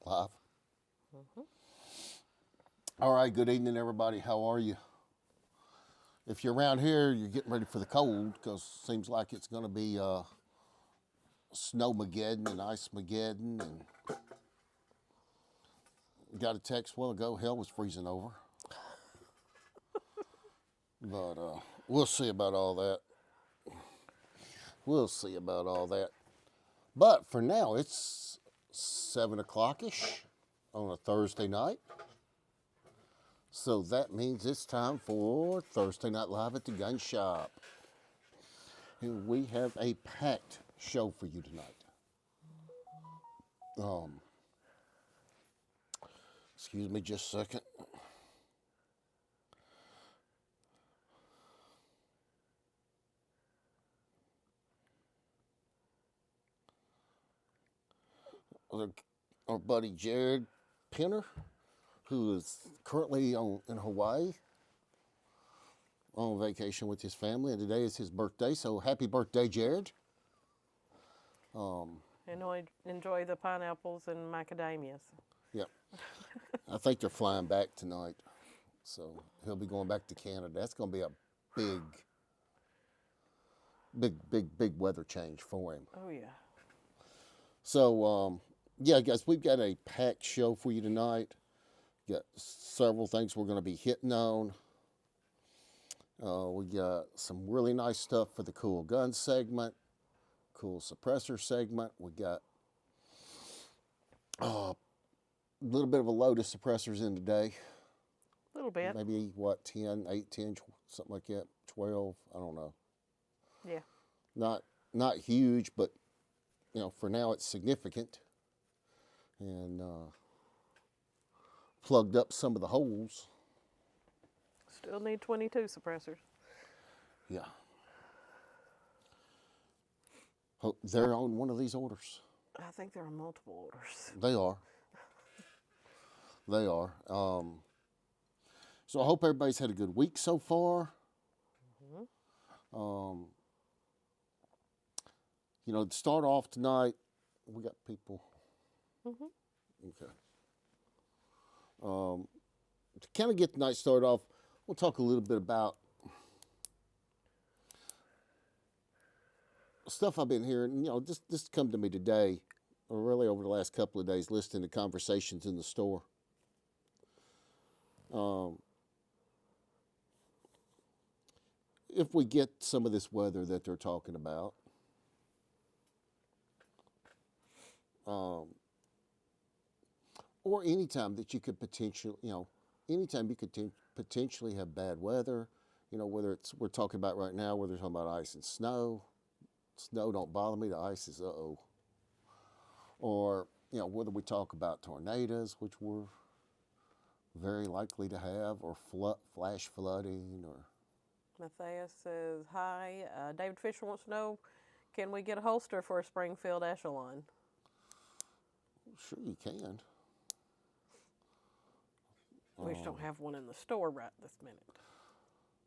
Live. Mhm. All right, good evening, everybody. How are you? If you're around here, you're getting ready for the cold because it seems like it's going to be snowmageddon and ice-mageddon. And got a text a while ago, hell was freezing over. But we'll see about all that. We'll see about all that. But for now, it's 7 o'clock-ish on a Thursday night. So that means it's time for Thursday Night Live at the Gun Shop. And we have a packed show for you tonight. Um, excuse me just a second. Our buddy Jared Pinner, who is currently in Hawaii on vacation with his family, and today is his birthday. So happy birthday, Jared! Enjoy the pineapples and macadamias. Yeah, I think they're flying back tonight, so he'll be going back to Canada. That's going to be a big weather change for him. Oh yeah. So yeah, guys, we've got a packed show for you tonight. Got several things we're going to be hitting on. We got some really nice stuff for the cool gun segment, cool suppressor segment. We got a little bit of a load of suppressors in today. A little bit. Maybe what, 10, 8, 10, something like that, 12, I don't know. Yeah. Not huge, but for now it's significant. And plugged up some of the holes. Still need 22 suppressors. Yeah. They're on one of these orders. I think there are multiple orders. They are. They are. So I hope everybody's had a good week so far. Mm-hmm. To start off tonight, we got people. Mm-hmm. Okay. To kind of get the night started off, we'll talk a little bit about stuff I've been hearing. This come to me today, or really over the last couple of days, listening to conversations in the store. If we get some of this weather that they're talking about, or anytime that you could potentially, anytime you could potentially have bad weather, whether it's, we're talking about right now, whether we're talking about ice and snow. Snow don't bother me, the ice is uh-oh. Or, whether we talk about tornadoes, which we're very likely to have, or flash flooding, or... Matthias says, hi. David Fisher wants to know, can we get a holster for a Springfield Echelon? Sure you can. We just don't have one in the store right this minute.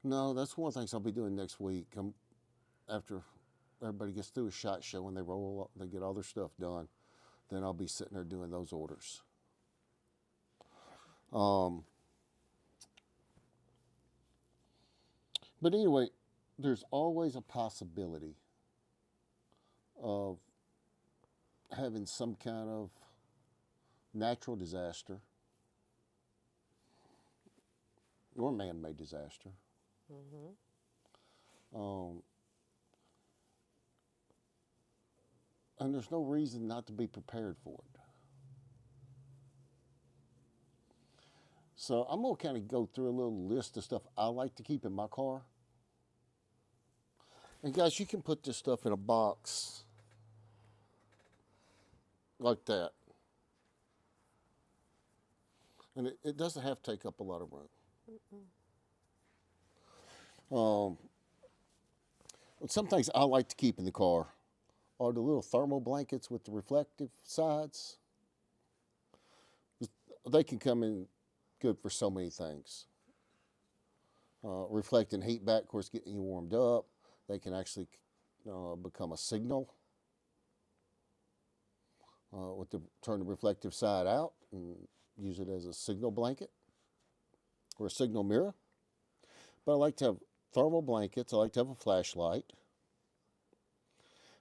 No, that's one of the things I'll be doing next week. After everybody gets through a SHOT Show and they get all their stuff done, then I'll be sitting there doing those orders. But anyway, there's always a possibility of having some kind of natural disaster or man-made disaster. Mm-hmm. And there's no reason not to be prepared for it. So I'm going to kind of go through a little list of stuff I like to keep in my car. And guys, you can put this stuff in a box like that. And it doesn't have to take up a lot of room. Some things I like to keep in the car are the little thermal blankets with the reflective sides. They can come in good for so many things. Reflecting heat back, of course, getting you warmed up. They can actually become a signal. turn the reflective side out and use it as a signal blanket or a signal mirror. But I like to have thermal blankets. I like to have a flashlight.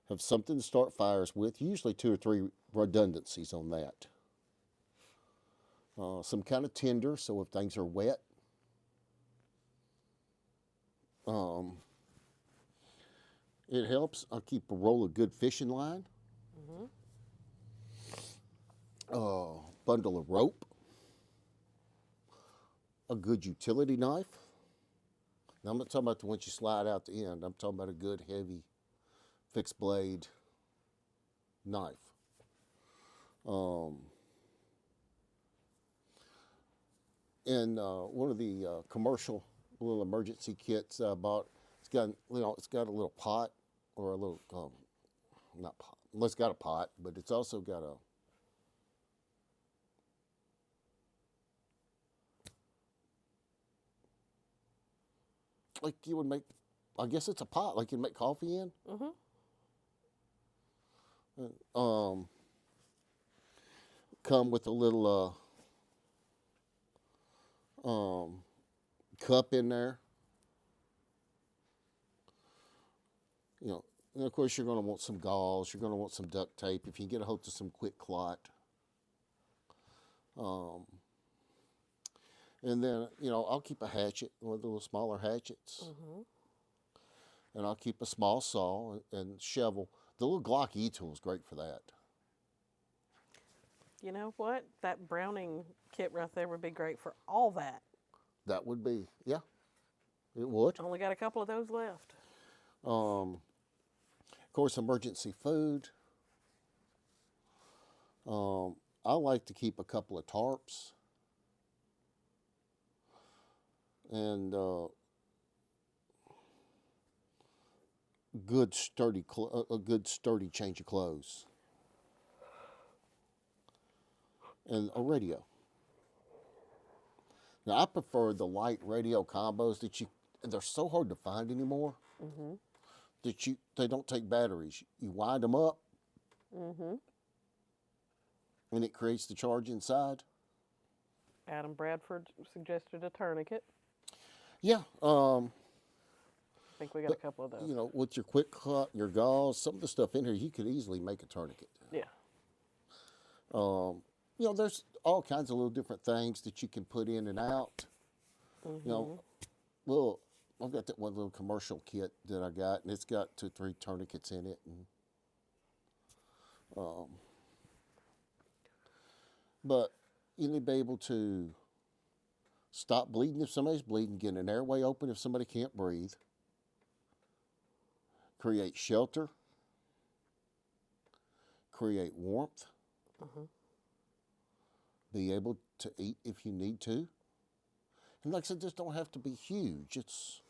Have something to start fires with, usually 2 or 3 redundancies on that. Some kind of tinder, so if things are wet, it helps. I'll keep a roll of good fishing line, bundle of rope, a good utility knife. Now, I'm not talking about the ones you slide out the end. I'm talking about a good, heavy, fixed blade knife. And one of the commercial little emergency kits I bought, it's got a little pot or a little not pot. Well, it's got a pot, but it's also got a like you would make. I guess it's a pot like you'd make coffee in. Come with a little cup in there. And of course you're going to want some gauze. You're going to want some duct tape if you can get a hold of some quick clot. And then I'll keep a hatchet, one of the little smaller hatchets, and I'll keep a small saw and shovel. The little Glock E tool is great for that. You know what? That Browning kit right there would be great for all that. That would be, yeah, it would. Only got a couple of those left. Of course, emergency food. I like to keep a couple of tarps and a good sturdy change of clothes and a radio. Now, I prefer the light radio combos they're so hard to find anymore that they don't take batteries. You wind them up and it creates the charge inside. Adam Bradford suggested a tourniquet. Yeah. I think we got a couple of those. With your quick cut, your gauze, some of the stuff in here, you could easily make a tourniquet. Yeah. There's all kinds of little different things that you can put in and out. I've got that one little commercial kit that I got, and it's got 2 or 3 tourniquets in it. But you need to be able to stop bleeding if somebody's bleeding, get an airway open if somebody can't breathe, create shelter, create warmth, be able to eat if you need to. And like I said, just don't have to be huge. It's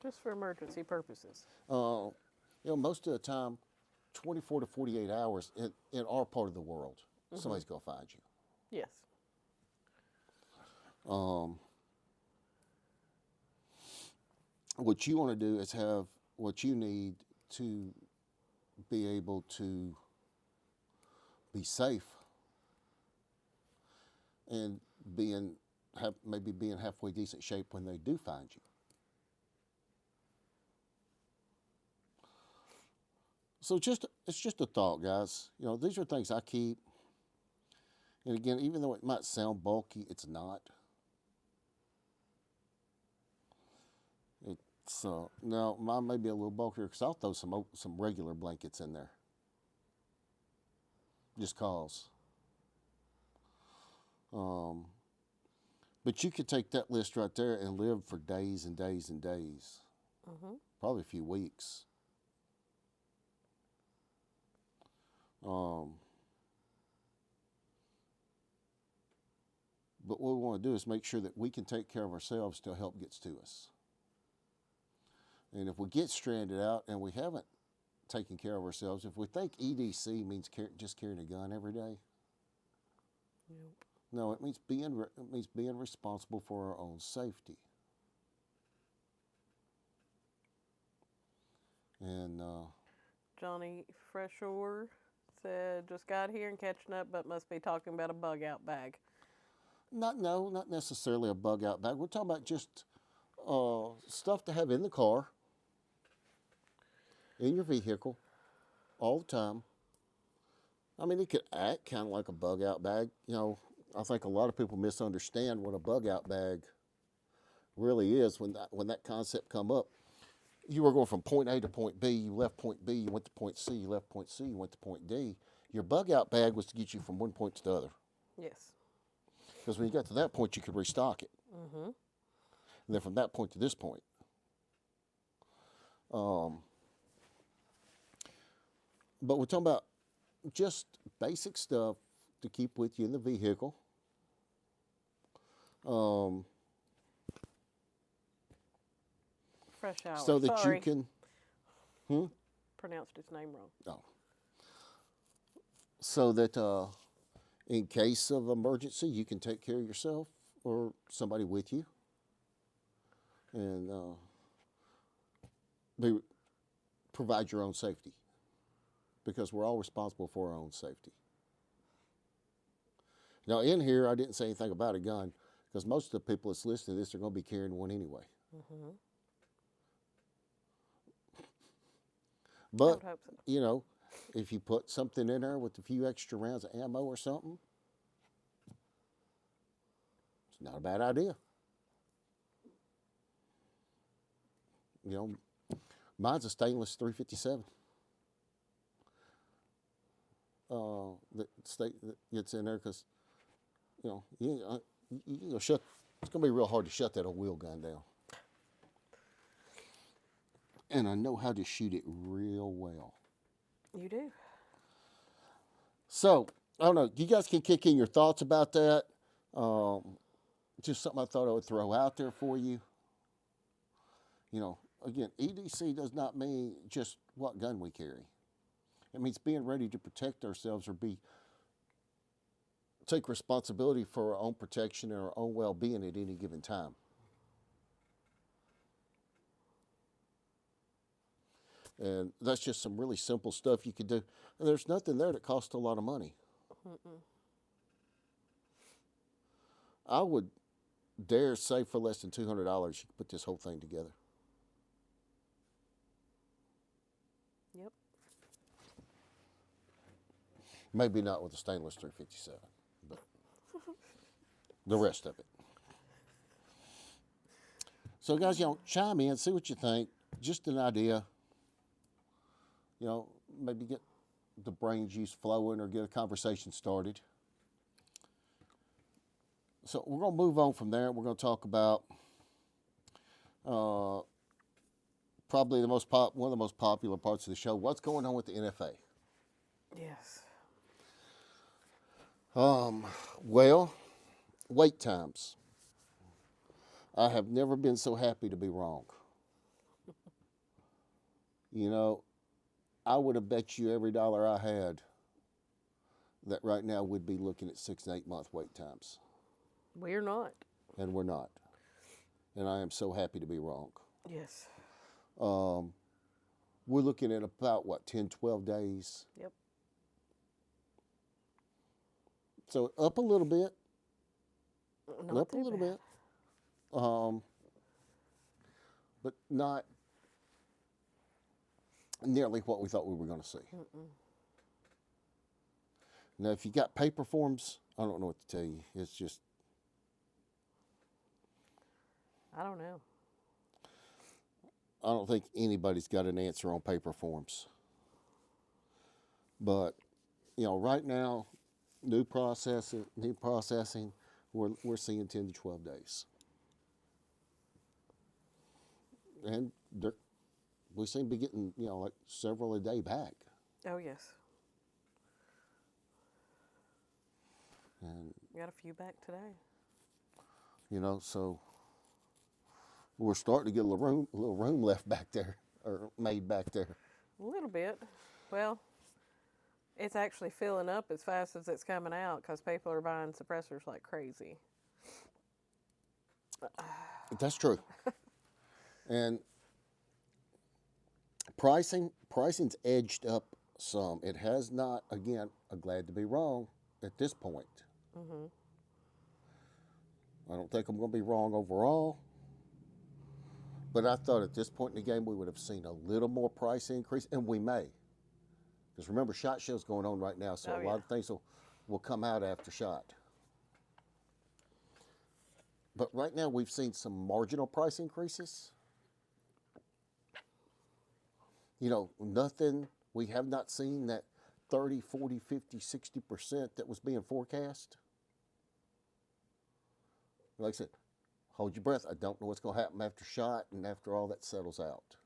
just for emergency purposes. Most of the time, 24 to 48 hours in our part of the world, somebody's going to find you. Yes. What you want to do is have what you need to be able to be safe and maybe be in halfway decent shape when they do find you. So it's just a thought, guys. These are things I keep. And again, even though it might sound bulky, it's not. It's now mine may be a little bulkier because I'll throw some regular blankets in there. Just cause. But you could take that list right there and live for days and days and days. Probably a few weeks. But what we want to do is make sure that we can take care of ourselves till help gets to us. And if we get stranded out and we haven't taken care of ourselves, if we think EDC means just carrying a gun every day, Nope. No, it means being responsible for our own safety. And Johnny Freshore said, just got here and catching up, but must be talking about a bug out bag. Not necessarily a bug out bag. We're talking about just stuff to have in the car, in your vehicle, all the time. I mean, it could act kind of like a bug out bag. I think a lot of people misunderstand what a bug out bag really is when that concept come up. You were going from point A to point B, you left point B, you went to point C, you left point C, you went to point D. Your bug out bag was to get you from one point to the other. Yes. Because when you got to that point, you could restock it. Mm-hmm. And then from that point to this point. But we're talking about just basic stuff to keep with you in the vehicle. Fresh hour. So that Sorry. you can. Pronounced its name wrong. Oh. So that in case of emergency, you can take care of yourself or somebody with you. And provide your own safety. Because we're all responsible for our own safety. Now, in here, I didn't say anything about a gun because most of the people that's listening to this are going to be carrying one anyway. Mm-hmm. But, I would hope so. If you put something in there with a few extra rounds of ammo or something, it's not a bad idea. Mine's a stainless 357. That gets in there because, you shut. It's going to be real hard to shut that old wheel gun down. And I know how to shoot it real well. You do. So, I don't know. You guys can kick in your thoughts about that. Just something I thought I would throw out there for you. Again, EDC does not mean just what gun we carry. It means being ready to protect ourselves or take responsibility for our own protection and our own well-being at any given time. And that's just some really simple stuff you could do. And there's nothing there that costs a lot of money. Mm-mm. I would dare say for less than $200, you could put this whole thing together. Yep. Maybe not with a stainless 357, but the rest of it. So guys, chime in, see what you think. Just an idea. Maybe get the brain juice flowing or get a conversation started. So we're going to move on from there. We're going to talk about probably one of the most popular parts of the show. What's going on with the NFA? Yes. Well, wait times. I have never been so happy to be wrong. I would have bet you every dollar I had that right now we'd be looking at 6 and 8 month wait times. We're not. And we're not. And I am so happy to be wrong. Yes. We're looking at about, 10, 12 days. Yep. So up a little bit. Not Up a too little bad. bit. But not nearly what we thought we were going to see. Mm-mm. Now, if you got paper forms, I don't know what to tell you. It's just... I don't know. I don't think anybody's got an answer on paper forms. But, right now, new processing, we're seeing 10 to 12 days. And we seem to be getting, like several a day back. Oh, yes. And, Got a few back today. so we're starting to get a little room left back there, or made back there. A little bit. Well, it's actually filling up as fast as it's coming out because people are buying suppressors like crazy. That's true. And pricing's edged up some. It has not, again, I'm glad to be wrong at this point. Mm-hmm. I don't think I'm going to be wrong overall. But I thought at this point in the game we would have seen a little more price increase, and we may. Because remember, SHOT Show's going on right now, so Oh, a yeah. lot of things will come out after SHOT. But right now we've seen some marginal price increases. Nothing, we have not seen that 30, 40, 50, 60% that was being forecast. Like I said, hold your breath. I don't know what's going to happen after SHOT and after all that settles out.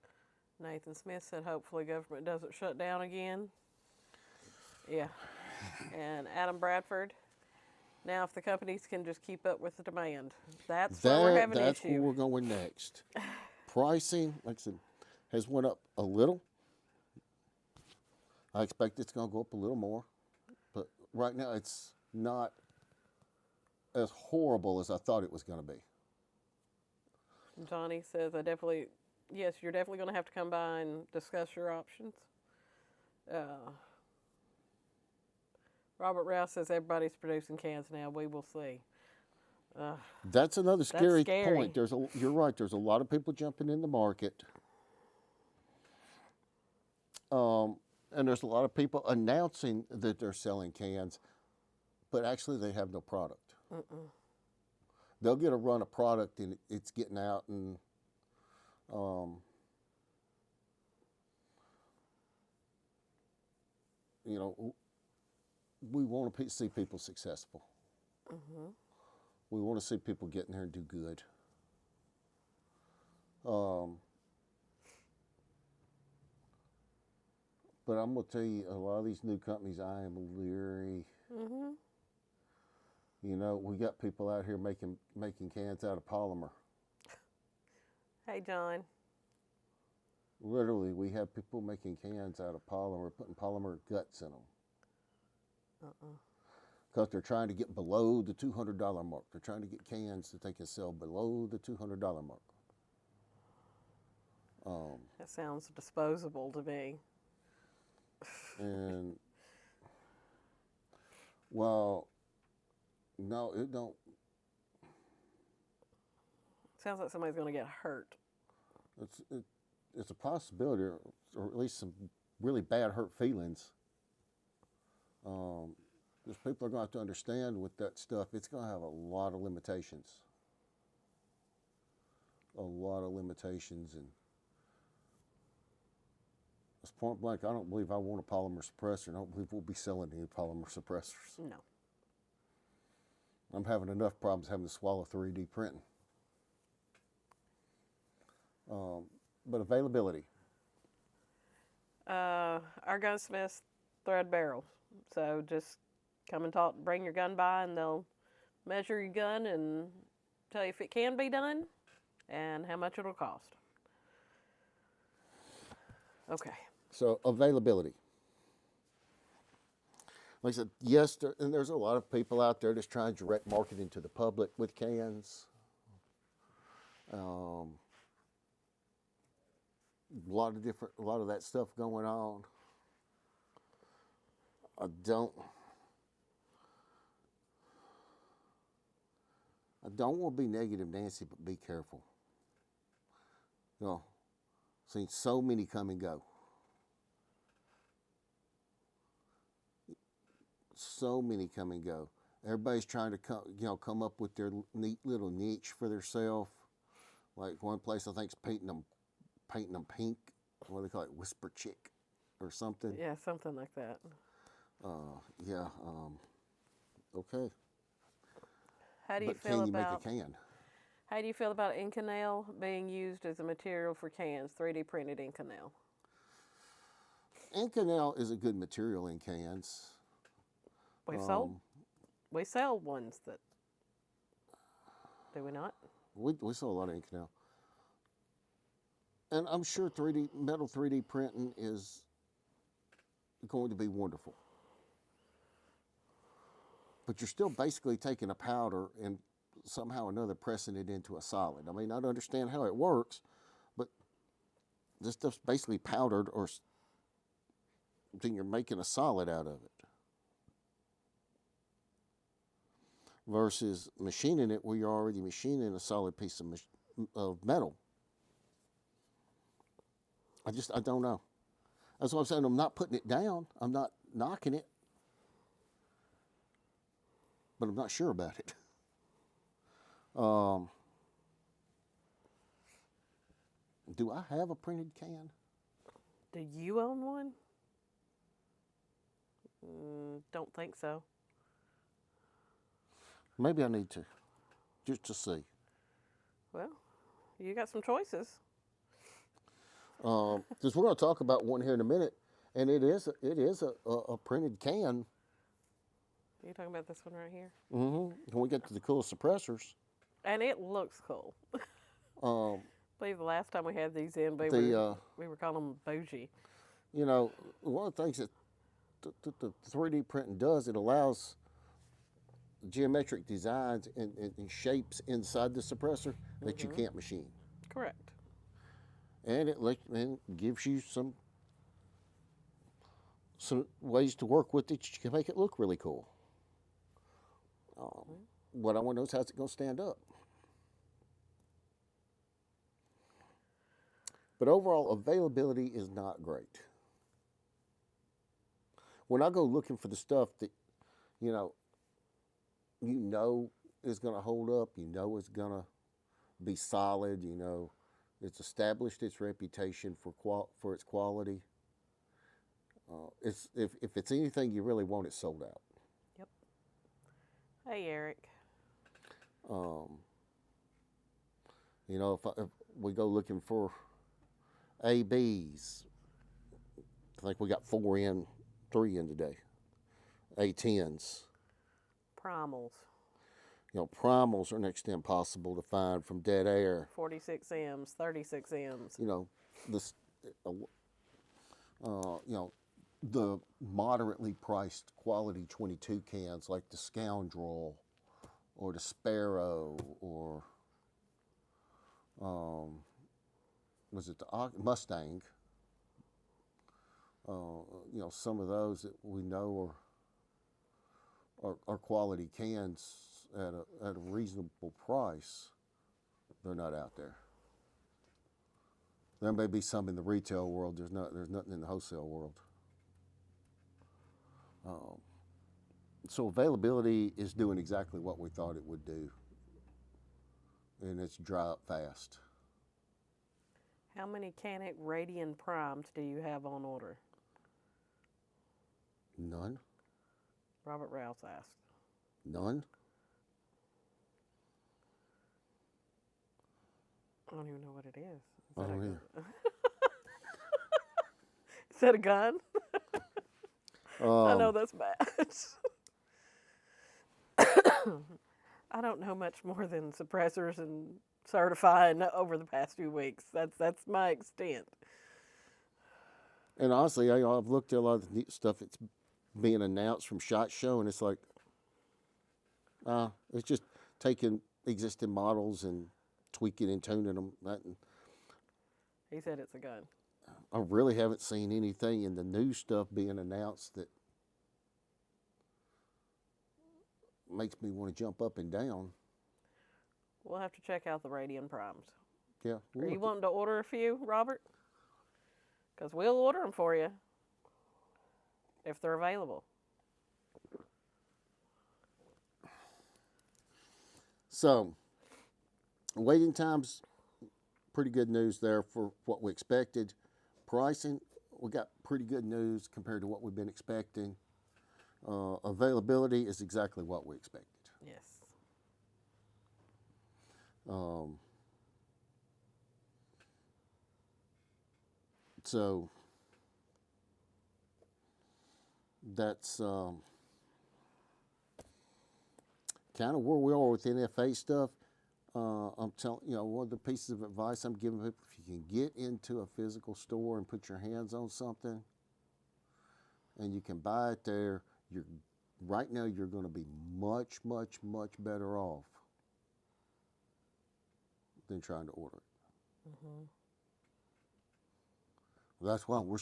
Nathan Smith said hopefully government doesn't shut down again. Yeah. And Adam Bradford, now if the companies can just keep up with the demand, that's where we're having an That's issue. where we're going next. Pricing, like I said, has went up a little. I expect it's going to go up a little more. But right now it's not as horrible as I thought it was going to be. Johnny says, yes, you're definitely going to have to come by and discuss your options. Robert Rouse says everybody's producing cans now. We will see. That's another scary scary. point. You're right. There's a lot of people jumping in the market. And there's a lot of people announcing that they're selling cans, but actually they have no product. Mm-mm. They'll get a run of product and it's getting out, and we want to see people successful. Mm-hmm. We want to see people get in there and do good. But I'm going to tell you, a lot of these new companies, I am leery. Mm-hmm. We got people out here making cans out of polymer. Hey, John. Literally, we have people making cans out of polymer, putting polymer guts in them. Because they're trying to get below the $200 mark. They're trying to get cans that they can sell below the $200 mark. That sounds disposable to me. And, well, no, it don't. Sounds like somebody's going to get hurt. It's a possibility, or at least some really bad hurt feelings. Because people are going to have to understand with that stuff, it's going to have a lot of limitations. A lot of limitations. And it's point blank, I don't believe I want a polymer suppressor. I don't believe we'll be selling any polymer suppressors. No. I'm having enough problems having to swallow 3D printing. But availability. Our gunsmiths thread barrels. So just come and bring your gun by, and they'll measure your gun and tell you if it can be done and how much it'll cost. Okay. So availability. Like I said, yes, and there's a lot of people out there that's trying to direct marketing to the public with cans. A lot of that stuff going on. I don't want to be negative, Nancy, but be careful. Seen so many come and go. So many come and go. Everybody's trying to come up with their neat little niche for themselves. Like one place I think is painting them pink. What do they call it? Whisper chick or something. Yeah, something like that. Okay. How do you But feel can you about make a can? How do you feel about Inconel being used as a material for cans, 3D printed Inconel? Inconel is a good material in cans. We sell ones that, do we not? We sell a lot of Inconel. And I'm sure metal 3D printing is going to be wonderful. But you're still basically taking a powder and somehow or another pressing it into a solid. I mean, I don't understand how it works, but this stuff's basically powdered or then you're making a solid out of it. Versus machining it where you're already machining a solid piece of metal. I don't know. That's what I'm saying. I'm not putting it down. I'm not knocking it. But I'm not sure about it. Do I have a printed can? Do you own one? Don't think so. Maybe I need to, just to see. Well, you got some choices. Because we're going to talk about one here in a minute, and it is a printed can. Are you talking about this one right here? When we get to the cool suppressors. And it looks cool. I believe the last time we had these in, we were calling them bougie. You know, one of the things that the 3D printing does, it allows geometric designs and shapes inside the suppressor that you can't machine. Correct. And it gives you some ways to work with it that you can make it look really cool. What I want to know is how's it going to stand up. But overall, availability is not great. When I go looking for the stuff that, you know is going to hold up, it's going to be solid, it's established its reputation for its quality. If it's anything you really want, it's sold out. Yep. Hey, Eric. If we go looking for ABs, I think we got 3 in today. A10s. Primals. Primals are next to impossible to find from dead air. 46Ms, 36Ms. The moderately priced quality 22 cans like the Scoundrel or the Sparrow or was it the Mustang? Some of those that we know are quality cans at a reasonable price. They're not out there. There may be some in the retail world. There's nothing in the wholesale world. So availability is doing exactly what we thought it would do, and it's dry up fast. How many Canic Radian Primes do you have on order? None. Robert Rouse asked. None. I don't even know what it is. I don't either. Is that a gun? I know that's bad. I don't know much more than suppressors and certifying over the past few weeks. That's my extent. And honestly, I've looked at a lot of the neat stuff that's being announced from SHOT Show, and it's like, it's just taking existing models and tweaking and tuning them. He said it's a gun. I really haven't seen anything in the new stuff being announced that makes me want to jump up and down. We'll have to check out the Radian Primes. Yeah. Are you wanting to order a few, Robert? Because we'll order them for you if they're available. So, waiting times, pretty good news there for what we expected. Pricing, we got pretty good news compared to what we've been expecting. Availability is exactly what we expected. Yes. So that's kind of where we are with NFA stuff. I'm telling one of the pieces of advice I'm giving people: if you can get into a physical store and put your hands on something, and you can buy it there, right now you're going to be much, much, much better off than trying to order it. Mm-hmm. That's why we're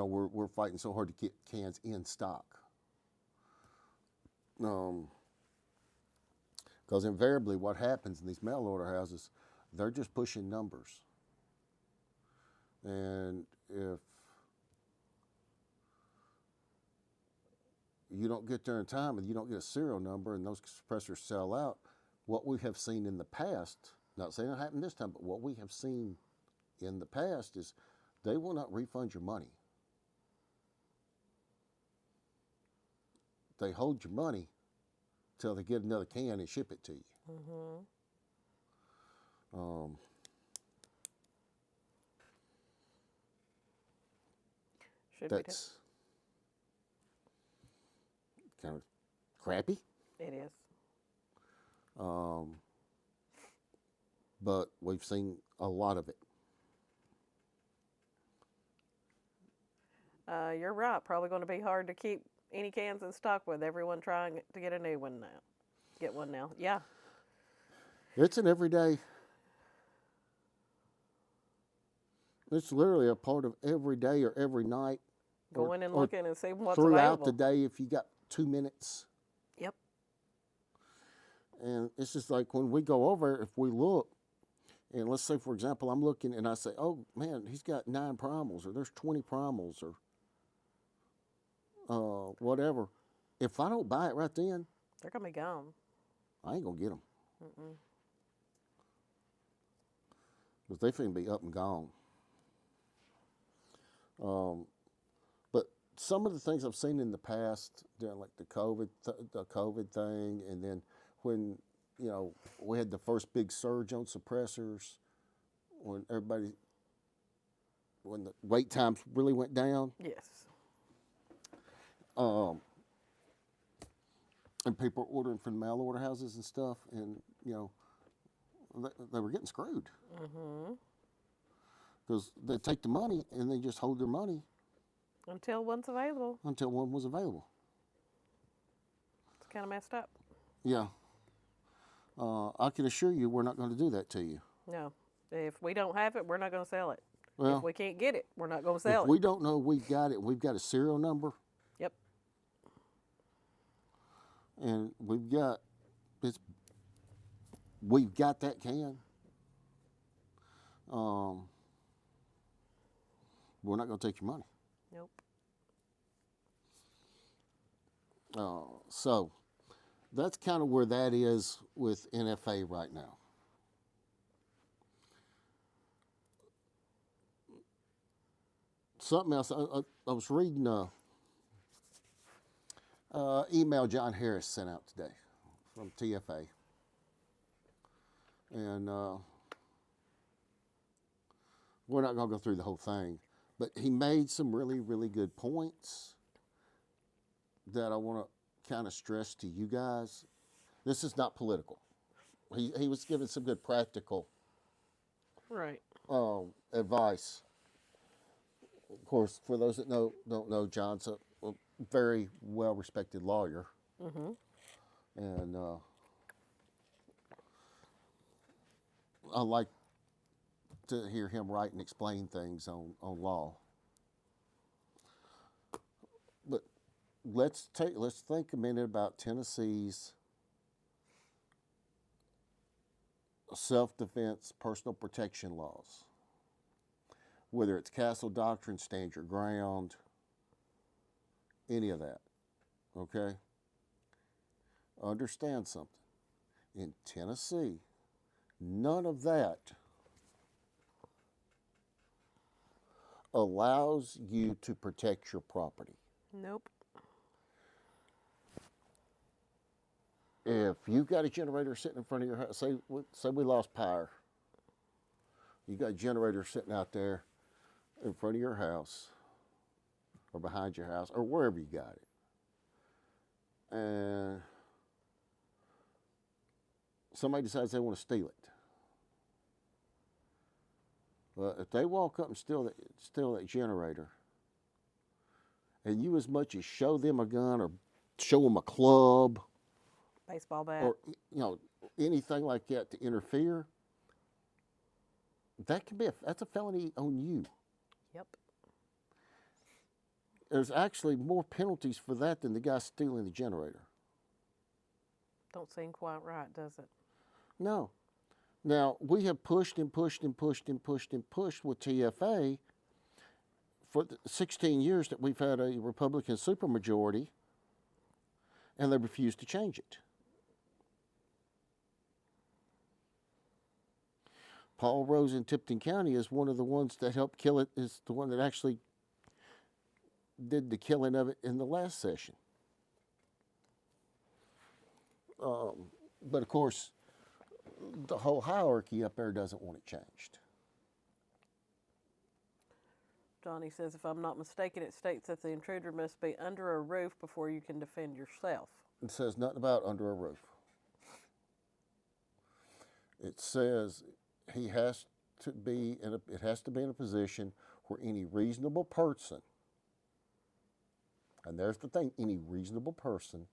we're fighting so hard to get cans in stock. Because invariably what happens in these mail order houses, they're just pushing numbers. And if you don't get there in time and you don't get a serial number and those suppressors sell out, what we have seen in the past, not saying it happened this time, but what we have seen in the past is they will not refund your money. They hold your money till they get another can and ship it to you. That's kind of crappy. It is. But we've seen a lot of it. You're right. Probably going to be hard to keep any cans in stock with everyone trying to get a new one now. Get one now. Yeah. It's an everyday. It's literally a part of every day or every night. Going and looking and seeing what's throughout available. the day if you got 2 minutes. Yep. And it's just like when we go over, if we look, and let's say, for example, I'm looking and I say, oh, man, he's got 9 primals, or there's 20 primals, or whatever. If I don't buy it right then, they're going to be gone. I ain't going to get them. Because they finna be up and gone. But some of the things I've seen in the past, during like the COVID thing, and then when we had the first big surge on suppressors, when the wait times really went down. Yes. And people were ordering from mail order houses and stuff, and they were getting screwed. Because they take the money and they just hold their money until one's available. Until one was available. It's kind of messed up. Yeah. I can assure you we're not going to do that to you. No. If we don't have it, we're not going to sell it. Well, if we can't get it, we're not going to sell if it. we don't know we've got it, we've got a serial number. Yep. And we've got that can. We're not going to take your money. Nope. So that's kind of where that is with NFA right now. Something else, I was reading email John Harris sent out today from TFA. And we're not going to go through the whole thing, but he made some really, really good points that I want to kind of stress to you guys. This is not political. He was giving some good practical advice. Of course, for those that don't know, John's a very well-respected lawyer. And I like to hear him write and explain things on law. But let's think a minute about Tennessee's self-defense personal protection laws. Whether it's Castle Doctrine, Stand Your Ground, any of that, okay? Understand something. In Tennessee, none of that allows you to protect your property. Nope. If you've got a generator sitting in front of your house, say we lost power. You got a generator sitting out there in front of your house or behind your house or wherever you got it. And somebody decides they want to steal it. Well, if they walk up and steal that generator, and you as much as show them a gun or show them a club, baseball bat, or anything like that to interfere, that's a felony on you. Yep. there's actually more penalties for that than the guy stealing the generator. Don't seem quite right, does it? No. Now, we have pushed and pushed and pushed and pushed and pushed with TFA for the 16 years that we've had a Republican supermajority, and they refuse to change it. Paul Rose in Tipton County is one of the ones that helped kill it, is the one that actually did the killing of it in the last session. But of course, the whole hierarchy up there doesn't want it changed. Johnny says, if I'm not mistaken, it states that the intruder must be under a roof before you can defend yourself. It says nothing about under a roof. It says he has to be it has to be in a position where any reasonable person, and there's the thing, any reasonable person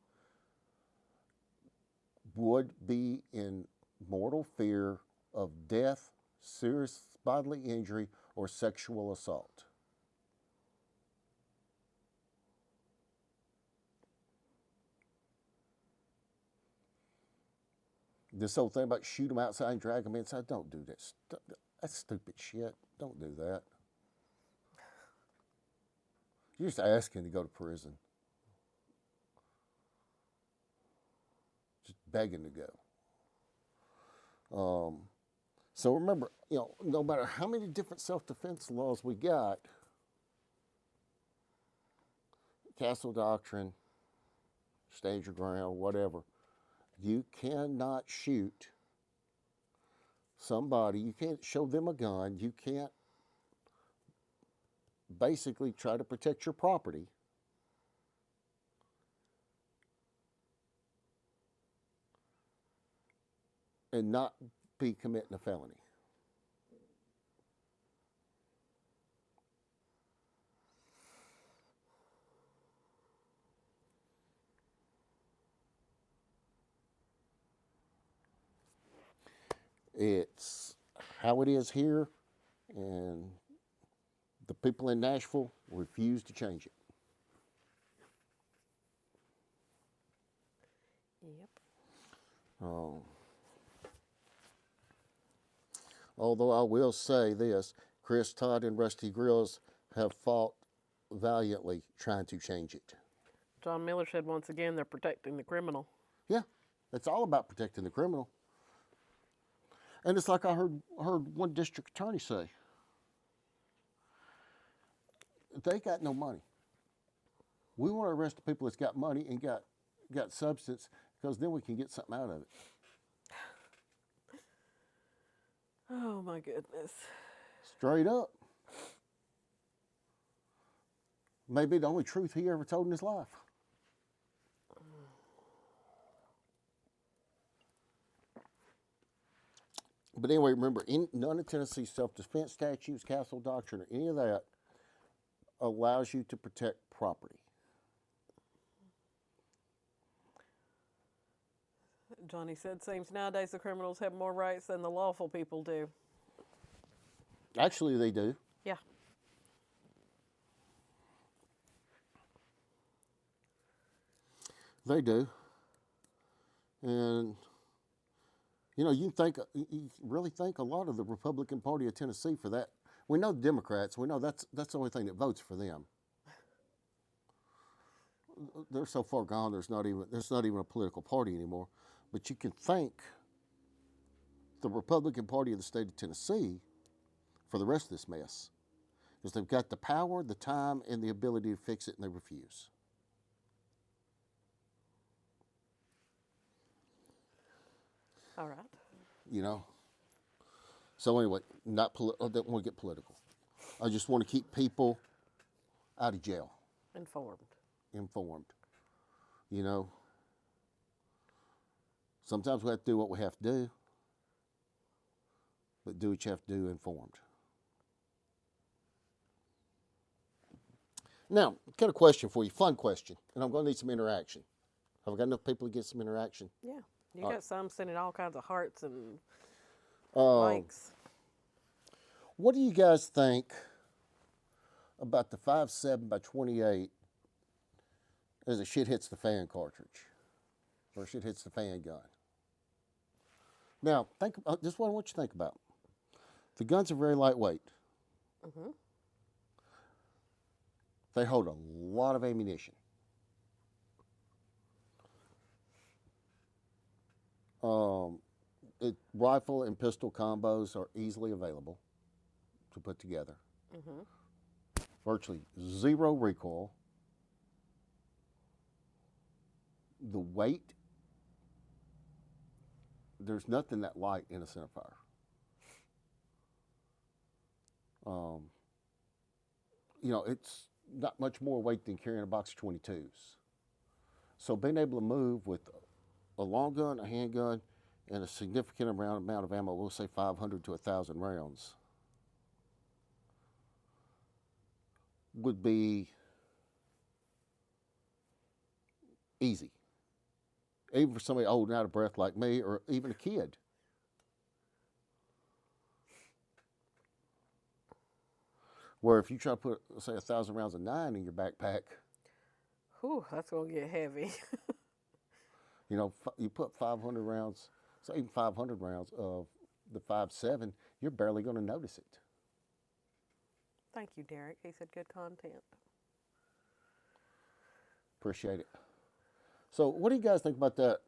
would be in mortal fear of death, serious bodily injury, or sexual assault. This whole thing about shoot them outside and drag them inside, don't do that. That's stupid shit. Don't do that. You're just asking to go to prison. Just begging to go. So remember, no matter how many different self-defense laws we got, Castle Doctrine, stand your ground, whatever, you cannot shoot somebody. You can't show them a gun. You can't basically try to protect your property and not be committing a felony. It's how it is here, and the people in Nashville refuse to change it. Yep. Although I will say this, Chris Todd and Rusty Grills have fought valiantly trying to change it. John Miller said once again they're protecting the criminal. Yeah, it's all about protecting the criminal. And it's like I heard one district attorney say, they got no money. We want to arrest the people that's got money and got substance, because then we can get something out of it. Oh my goodness. Straight up. Maybe the only truth he ever told in his life. But anyway, remember, none of Tennessee's self-defense statutes, Castle Doctrine, or any of that allows you to protect property. Johnny said, seems nowadays the criminals have more rights than the lawful people do. Actually, they do. Yeah. They do. And you really think a lot of the Republican Party of Tennessee for that. We know the Democrats. We know that's the only thing that votes for them. They're so far gone. There's not even a political party anymore. But you can thank the Republican Party of the state of Tennessee for the rest of this mess, because they've got the power, the time, and the ability to fix it, and they refuse. All right. So anyway, I don't want to get political. I just want to keep people out of jail. Informed. Sometimes we have to do what we have to do, but do what you have to do informed. Now, I've got a question for you, fun question, and I'm going to need some interaction. Have I got enough people to get some interaction? Yeah. You got some sending all kinds of hearts and likes. What do you guys think about the 5.7 by 28 as the shit hits the fan cartridge, or shit hits the fan gun. Now, this is what I want you to think about. The guns are very lightweight. Mm-hmm. They hold a lot of ammunition. Rifle and pistol combos are easily available to put together. Mm-hmm. Virtually zero recoil. The weight, there's nothing that light in a centerfire. It's not much more weight than carrying a box of 22s. So being able to move with a long gun, a handgun, and a significant amount of ammo, we'll say 500 to 1,000 rounds, would be easy. Even for somebody old and out of breath like me, or even a kid. Where if you try to put, say, 1,000 rounds of 9 in your backpack, Whew, that's going to get heavy. you put 500 rounds, so even 500 rounds of the 5.7, you're barely going to notice it. Thank you, Derek. He said good content. Appreciate it. So what do you guys think about that?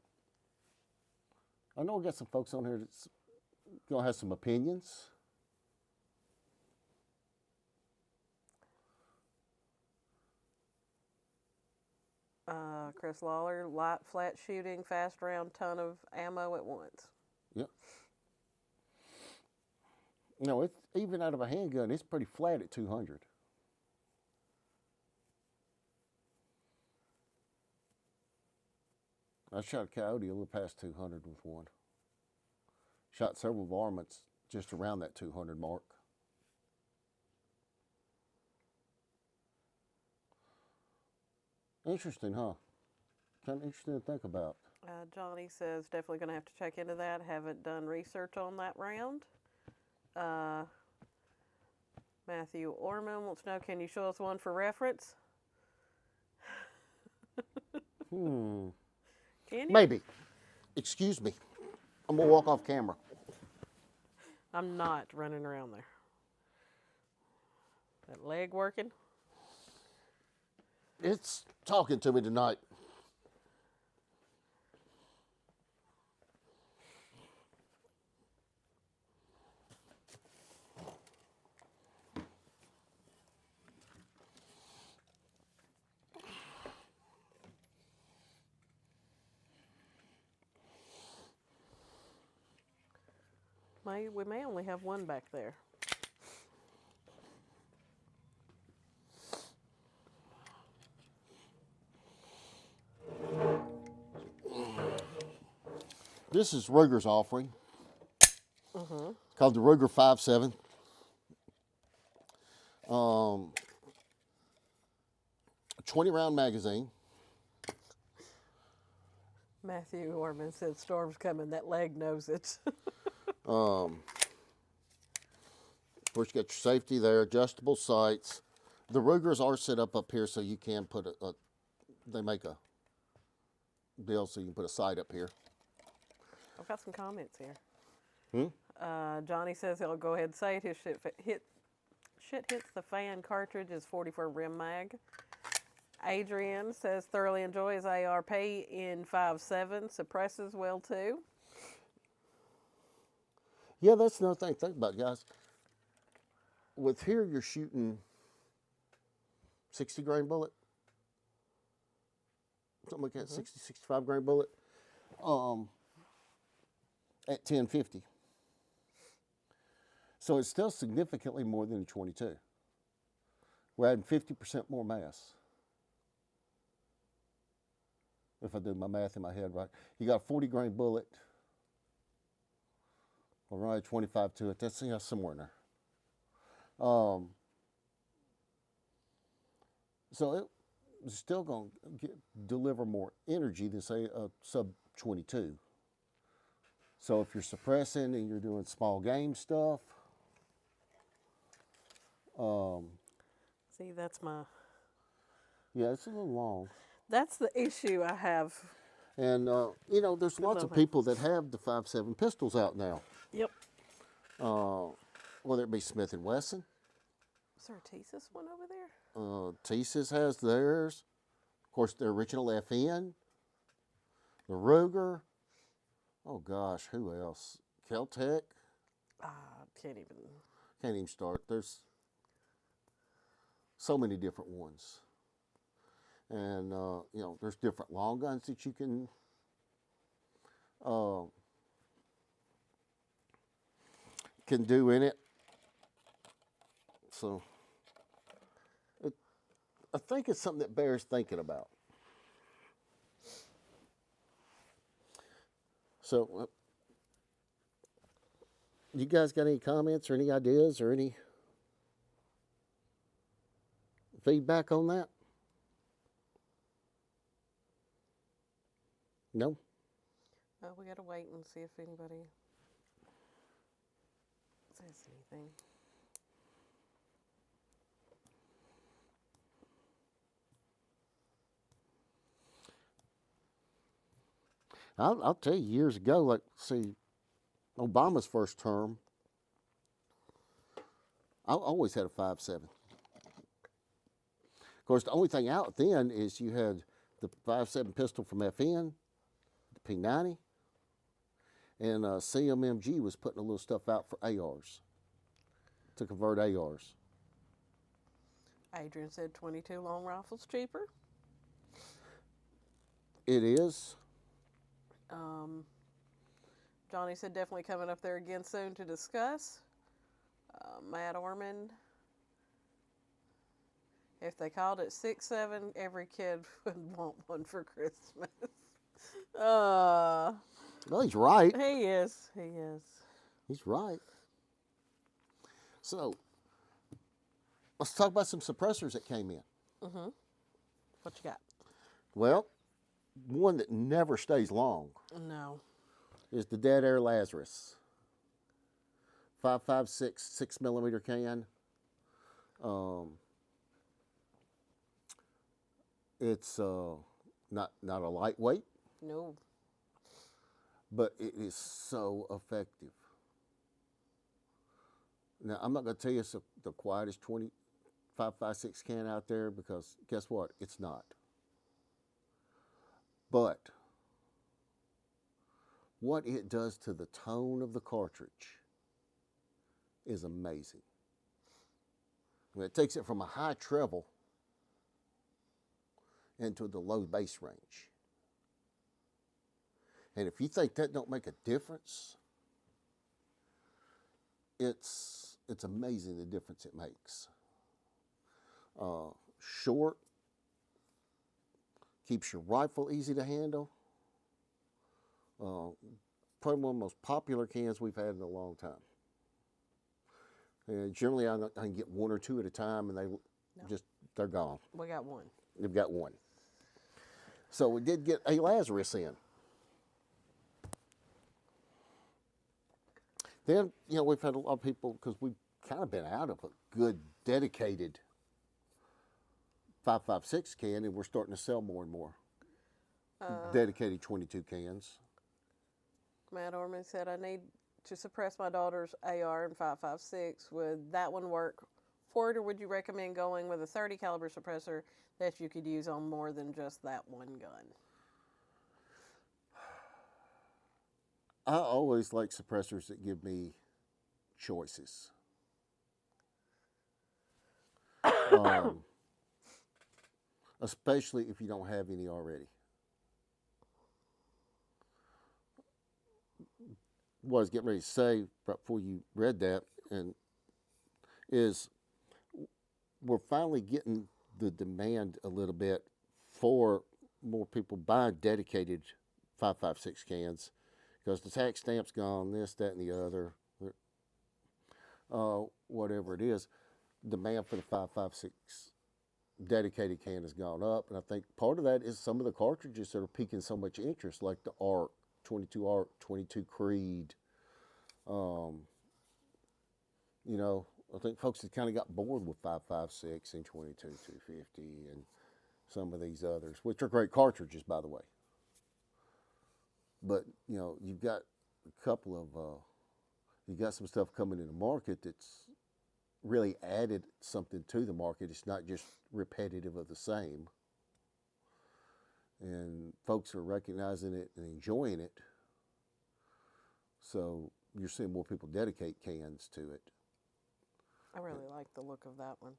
I know we got some folks on here that's going to have some opinions. Chris Lawler, light, flat shooting, fast round, ton of ammo at once. Yep. It's even out of a handgun, it's pretty flat at 200. I shot a coyote a little past 200 with one. Shot several varmints just around that 200 mark. Interesting, huh? Kind of interesting to think about. Johnny says definitely going to have to check into that. Haven't done research on that round. Matthew Orman wants to know, can you show us one for reference? Can you? Maybe. Excuse me. I'm going to walk off camera. I'm not running around there. That leg working? It's talking to me tonight. We may only have one back there. This is Ruger's offering. Called the Ruger 5.7. 20-round magazine. Matthew Orman said storm's coming. That leg knows it. Of course, you got your safety there, adjustable sights. The Rugers are set up here so you can put they make a deal so you can put a sight up here. I've got some comments here. Johnny says he'll go ahead and say it. His shit hits the fan cartridge is 44 rim mag. Adrian says thoroughly enjoy his ARP in 5.7. Suppresses well too. Yeah, that's another thing to think about, guys. With here, you're shooting 60 grain bullet, something like that, 60, 65 grain bullet, at 1050. So it's still significantly more than a 22. We're adding 50% more mass. If I do my math in my head right. You got a 40 grain bullet, or right 25 to it. That's somewhere in there. So it's still going to deliver more energy than, say, a sub 22. So if you're suppressing and you're doing small game stuff, See, that's my. Yeah, it's a little long. That's the issue I have. And, you know, there's lots of Lovely. people that have the 5.7 pistols out now. Yep. Whether it be Smith & Wesson. Is there a Thesis one over there? Thesis has theirs. Of course, the original FN. The Ruger. Oh, gosh, who else? Kel-Tec. Can't even. Can't even start. There's so many different ones. And, you know, there's different long guns that you can do in it. So, I think it's something that bears thinking about. So, you guys got any comments or any ideas or any feedback on that? No? Oh, we gotta wait and see if anybody says anything. I'll tell you, years ago, like, see, Obama's first term, I always had a 5.7. Of course, the only thing out then is you had the 5.7 pistol from FN, the P90, and CMMG was putting a little stuff out for ARs, to convert ARs. Adrian said 22 long rifles cheaper. It is. Johnny said definitely coming up there again soon to discuss. Matt Orman. If they called it 6.7, every kid would want one for Christmas. Well, he's right. He is. He is. He's right. So, let's talk about some suppressors that came in. What you got? Well, one that never stays long No. is the Dead Air Lazarus. 5.56 6mm can. It's not a lightweight, No. but it is so effective. Now, I'm not going to tell you it's the quietest 5.56 can out there, because guess what? It's not. But what it does to the tone of the cartridge is amazing. I mean, it takes it from a high treble into the low bass range. And if you think that don't make a difference, it's amazing the difference it makes. Short, keeps your rifle easy to handle. Probably one of the most popular cans we've had in a long time. And generally, I can get one or two at a time, and they're gone. We got one. They've got one. So we did get a Lazarus in. Then, you know, we've had a lot of people, because we've kind of been out of a good, dedicated 5.56 can, and we're starting to sell more and more dedicated 22 cans. Matt Orman said, I need to suppress my daughter's AR in 5.56. Would that one work for it, or would you recommend going with a 30 caliber suppressor that you could use on more than just that one gun? I always like suppressors that give me choices. Especially if you don't have any already. What I was getting ready to say right before you read that is we're finally getting the demand a little bit for more people buying dedicated 5.56 cans, because the tax stamp's gone, this, that, and the other, whatever it is. Demand for the 5.56 dedicated can has gone up, and I think part of that is some of the cartridges that are piquing so much interest, like the ARC, 22 ARC, 22 Creed, you know, I think folks had kind of got bored with 5.56 and 22 250 and some of these others, which are great cartridges, by the way. But you know, you've got a couple of you got some stuff coming in the market that's really added something to the market. It's not just repetitive of the same. And folks are recognizing it and enjoying it. So you're seeing more people dedicate cans to it. I really like the look of that one.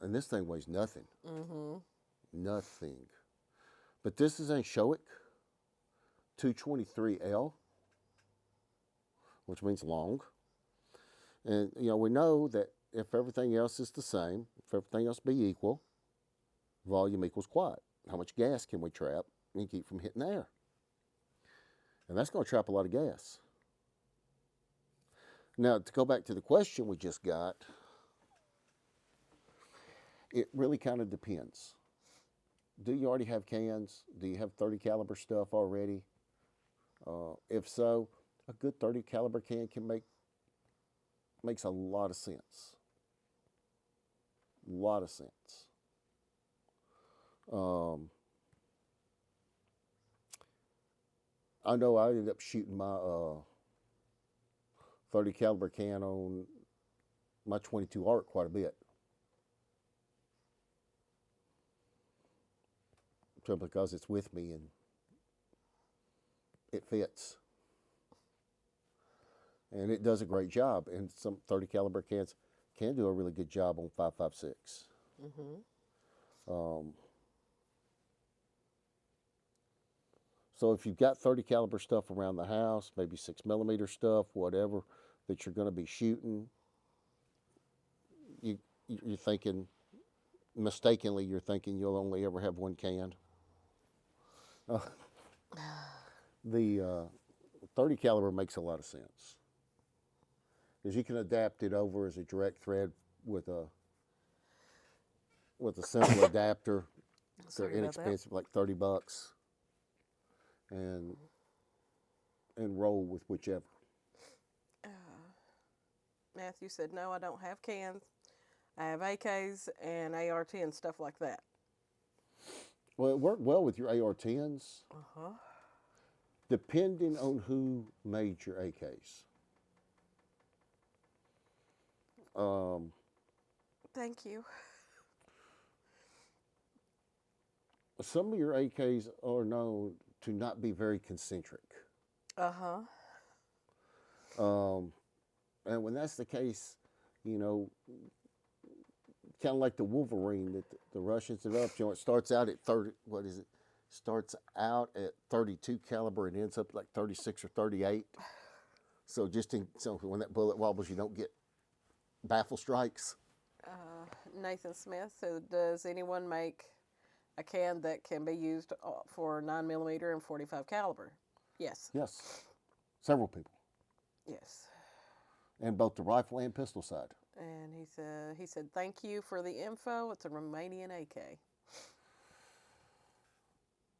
And this thing weighs nothing. Mm-hmm. Nothing. But this is Anshoic 223L, which means long. And, you know, we know that if everything else is the same, if everything else be equal, volume equals quiet. How much gas can we trap and keep from hitting the air? And that's going to trap a lot of gas. Now, to go back to the question we just got, it really kind of depends. Do you already have cans? Do you have 30 caliber stuff already? If so, a good 30 caliber can makes a lot of sense. A lot of sense. I know I ended up shooting my 30 caliber can on my 22 ARC quite a bit. Simply because it's with me and it fits. And it does a great job. And some 30 caliber cans can do a really good job on 5.56. Mm-hmm. So if you've got 30 caliber stuff around the house, maybe 6mm stuff, whatever, that you're going to be shooting, you're thinking, mistakenly, you're thinking you'll only ever have one can. The 30 caliber makes a lot of sense, because you can adapt it over as a direct thread with a simple adapter. They're inexpensive, like $30, and roll with whichever. Matthew said, no, I don't have cans. I have AKs and AR-10 and stuff like that. Well, it worked well with your AR-10s. Uh-huh. Depending on who made your AKs. Thank you. Some of your AKs are known to not be very concentric. Uh-huh. And when that's the case, you know, kind of like the Wolverine that the Russians developed, you know, it starts out at 30, what is it? Starts out at 32 caliber and ends up like 36 or 38. So so when that bullet wobbles, you don't get baffle strikes. Nathan Smith, so does anyone make a can that can be used for 9mm and 45 caliber? Yes. Yes. Several people. Yes. And both the rifle and pistol side. And he said, thank you for the info. It's a Romanian AK.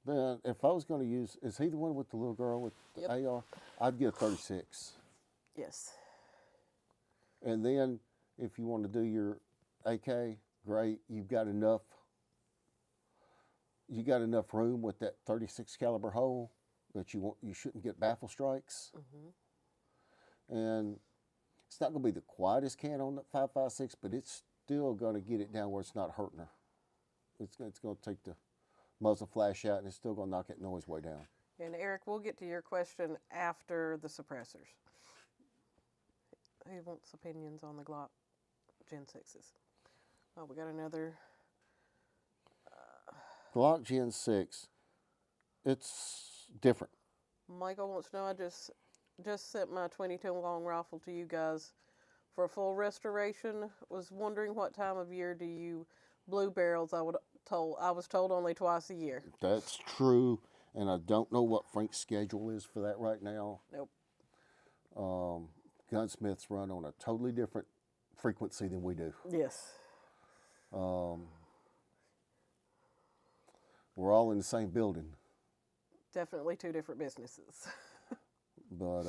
Then if I was going to use, is he the one with the little girl with the AR? I'd get a 36. Yes. And then if you want to do your AK, great. You've got enough room with that 36 caliber hole that you shouldn't get baffle strikes. Mm-hmm. And it's not going to be the quietest can on that 5.56, but it's still going to get it down where it's not hurting her. It's going to take the muzzle flash out, and it's still going to knock that noise way down. And Eric, we'll get to your question after the suppressors. He wants opinions on the Glock Gen 6s. Oh, we got another. Glock Gen 6, it's different. Michael wants to know, I just sent my 22 long rifle to you guys for a full restoration. Was wondering what time of year do you blue barrels? I was told only twice a year. That's true, and I don't know what Frank's schedule is for that right now. Nope. Gunsmiths run on a totally different frequency than we do. Yes. We're all in the same building. Definitely two different businesses. But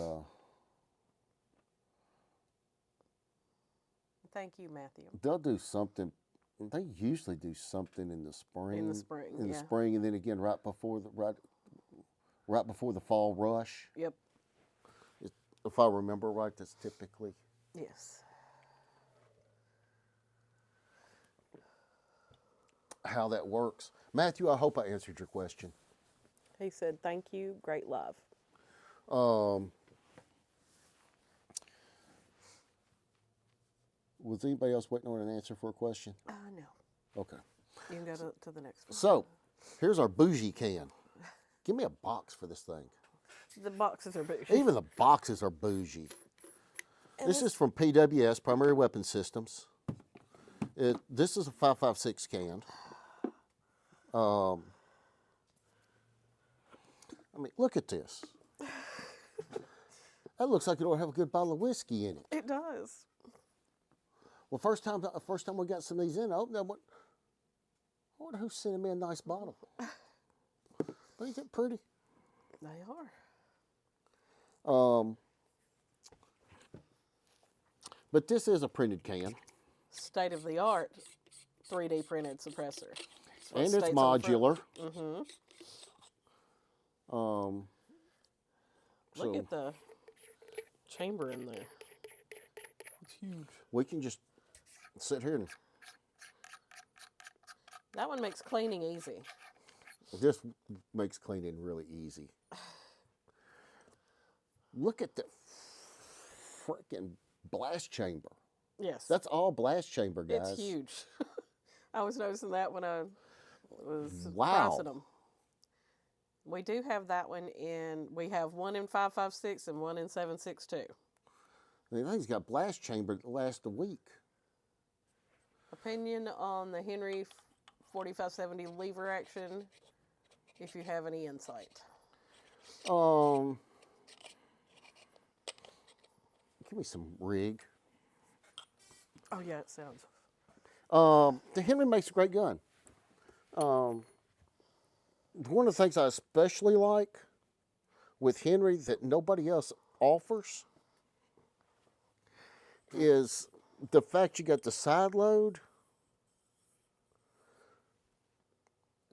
Thank you, Matthew. They'll do something. They usually do something in the spring. In the spring, In the yeah. spring, and then again right before the fall rush. Yep. If I remember right, that's typically. Yes. How that works. Matthew, I hope I answered your question. He said, thank you, great love. Was anybody else waiting on an answer for a question? No. Okay. You can go to the next one. So, here's our bougie can. Give me a box for this thing. The boxes are bougie. Even the boxes are bougie. And This is from PWS, Primary Weapon Systems. This is a 5.56 can. I mean, look at this. That looks like it ought to have a good bottle of whiskey in it. It does. Well, first time we got some of these in, I opened them. I wonder who's sending me a nice bottle. But ain't that pretty? They are. But this is a printed can. State of the art 3D printed suppressor. And it's modular. Look So at the chamber in there. It's huge. we can just sit here and That one makes cleaning easy. this makes cleaning really easy. Look at the freaking blast chamber. Yes. That's all blast chamber, guys. It's huge. I was noticing that when I was Wow. pricing them. We do have that one we have one in 5.56 and one in 7.62. I mean, he's got blast chamber that lasts a week. Opinion on the Henry 4570 lever action, if you have any insight. Give me some rig. Oh, yeah, it sounds. The Henry makes a great gun. One of the things I especially like with Henry that nobody else offers is the fact you got the side load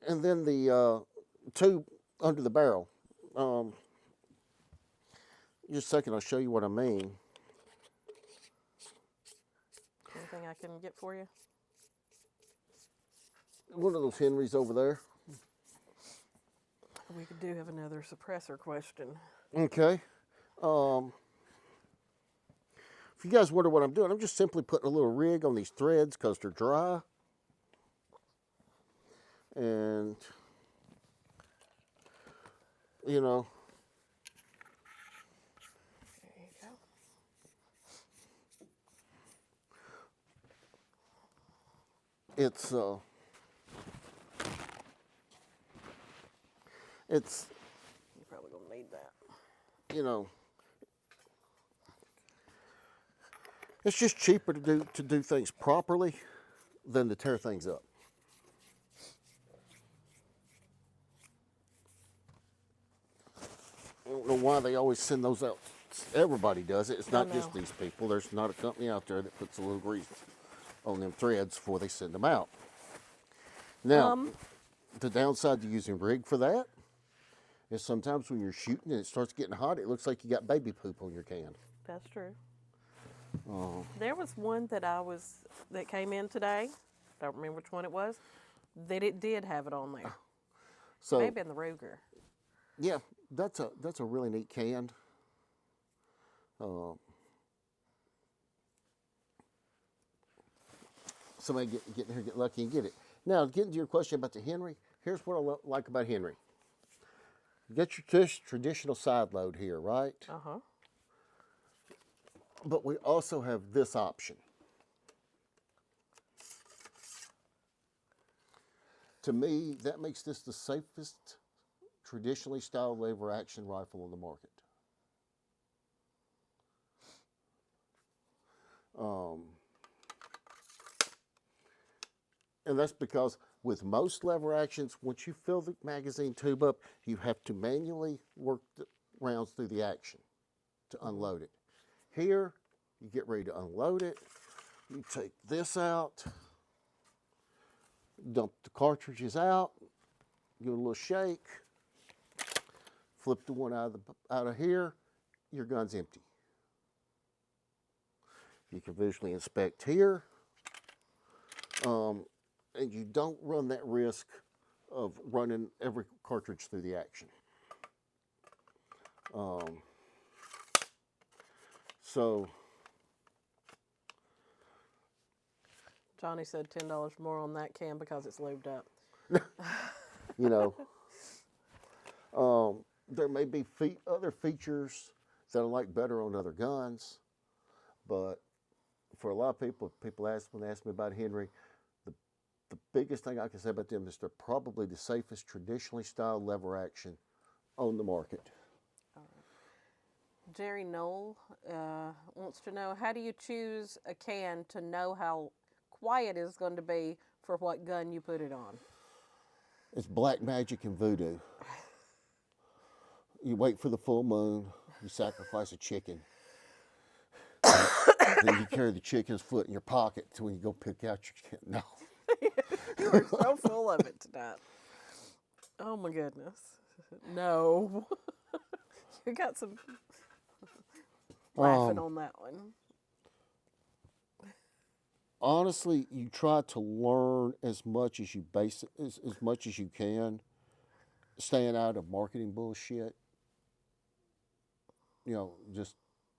and then the tube under the barrel. Just a second, I'll show you what I mean. Anything I can get for you? One of those Henrys over there. We do have another suppressor question. Okay. If you guys wonder what I'm doing, I'm just simply putting a little rig on these threads because they're dry. And, you know, There you go. it's You're probably going to need that. you know, it's just cheaper to do things properly than to tear things up. I don't know why they always send those out. Everybody does it. It's not just know. these people. There's not a company out there that puts a little grease on them threads before they send them out. Now, the downside to using rig for that is sometimes when you're shooting and it starts getting hot, it looks like you got baby poop on your can. That's true. There was one that that came in today. Don't remember which one it was. That it did have it on there. So Maybe in the Ruger. yeah, that's a really neat can. Somebody get in here, get lucky and get it. Now, getting to your question about the Henry, here's what I like about Henry. You got your traditional side load here, right? Uh-huh. But we also have this option. To me, that makes this the safest traditionally styled lever action rifle on the market. And that's because with most lever actions, once you fill the magazine tube up, you have to manually work the rounds through the action to unload it. Here, you get ready to unload it. You take this out, dump the cartridges out, give it a little shake, flip the one out of here, your gun's empty. You can visually inspect here, and you don't run that risk of running every cartridge through the action. So Johnny said $10 more on that can because it's lubed up. you know, there may be other features that I like better on other guns, but for a lot of people, when they ask me about Henry, the biggest thing I can say about them is they're probably the safest traditionally styled lever action on the market. Jerry Knoll wants to know, how do you choose a can to know how quiet it's going to be for what gun you put it on? It's black magic and voodoo. You wait for the full moon, you sacrifice a chicken, then you carry the chicken's foot in your pocket until when you go pick out your chicken. No. You are so full of it tonight. Oh my goodness. No. You got some laughing on that one. Honestly, you try to learn as much as you as much as you can, staying out of marketing bullshit. You know, just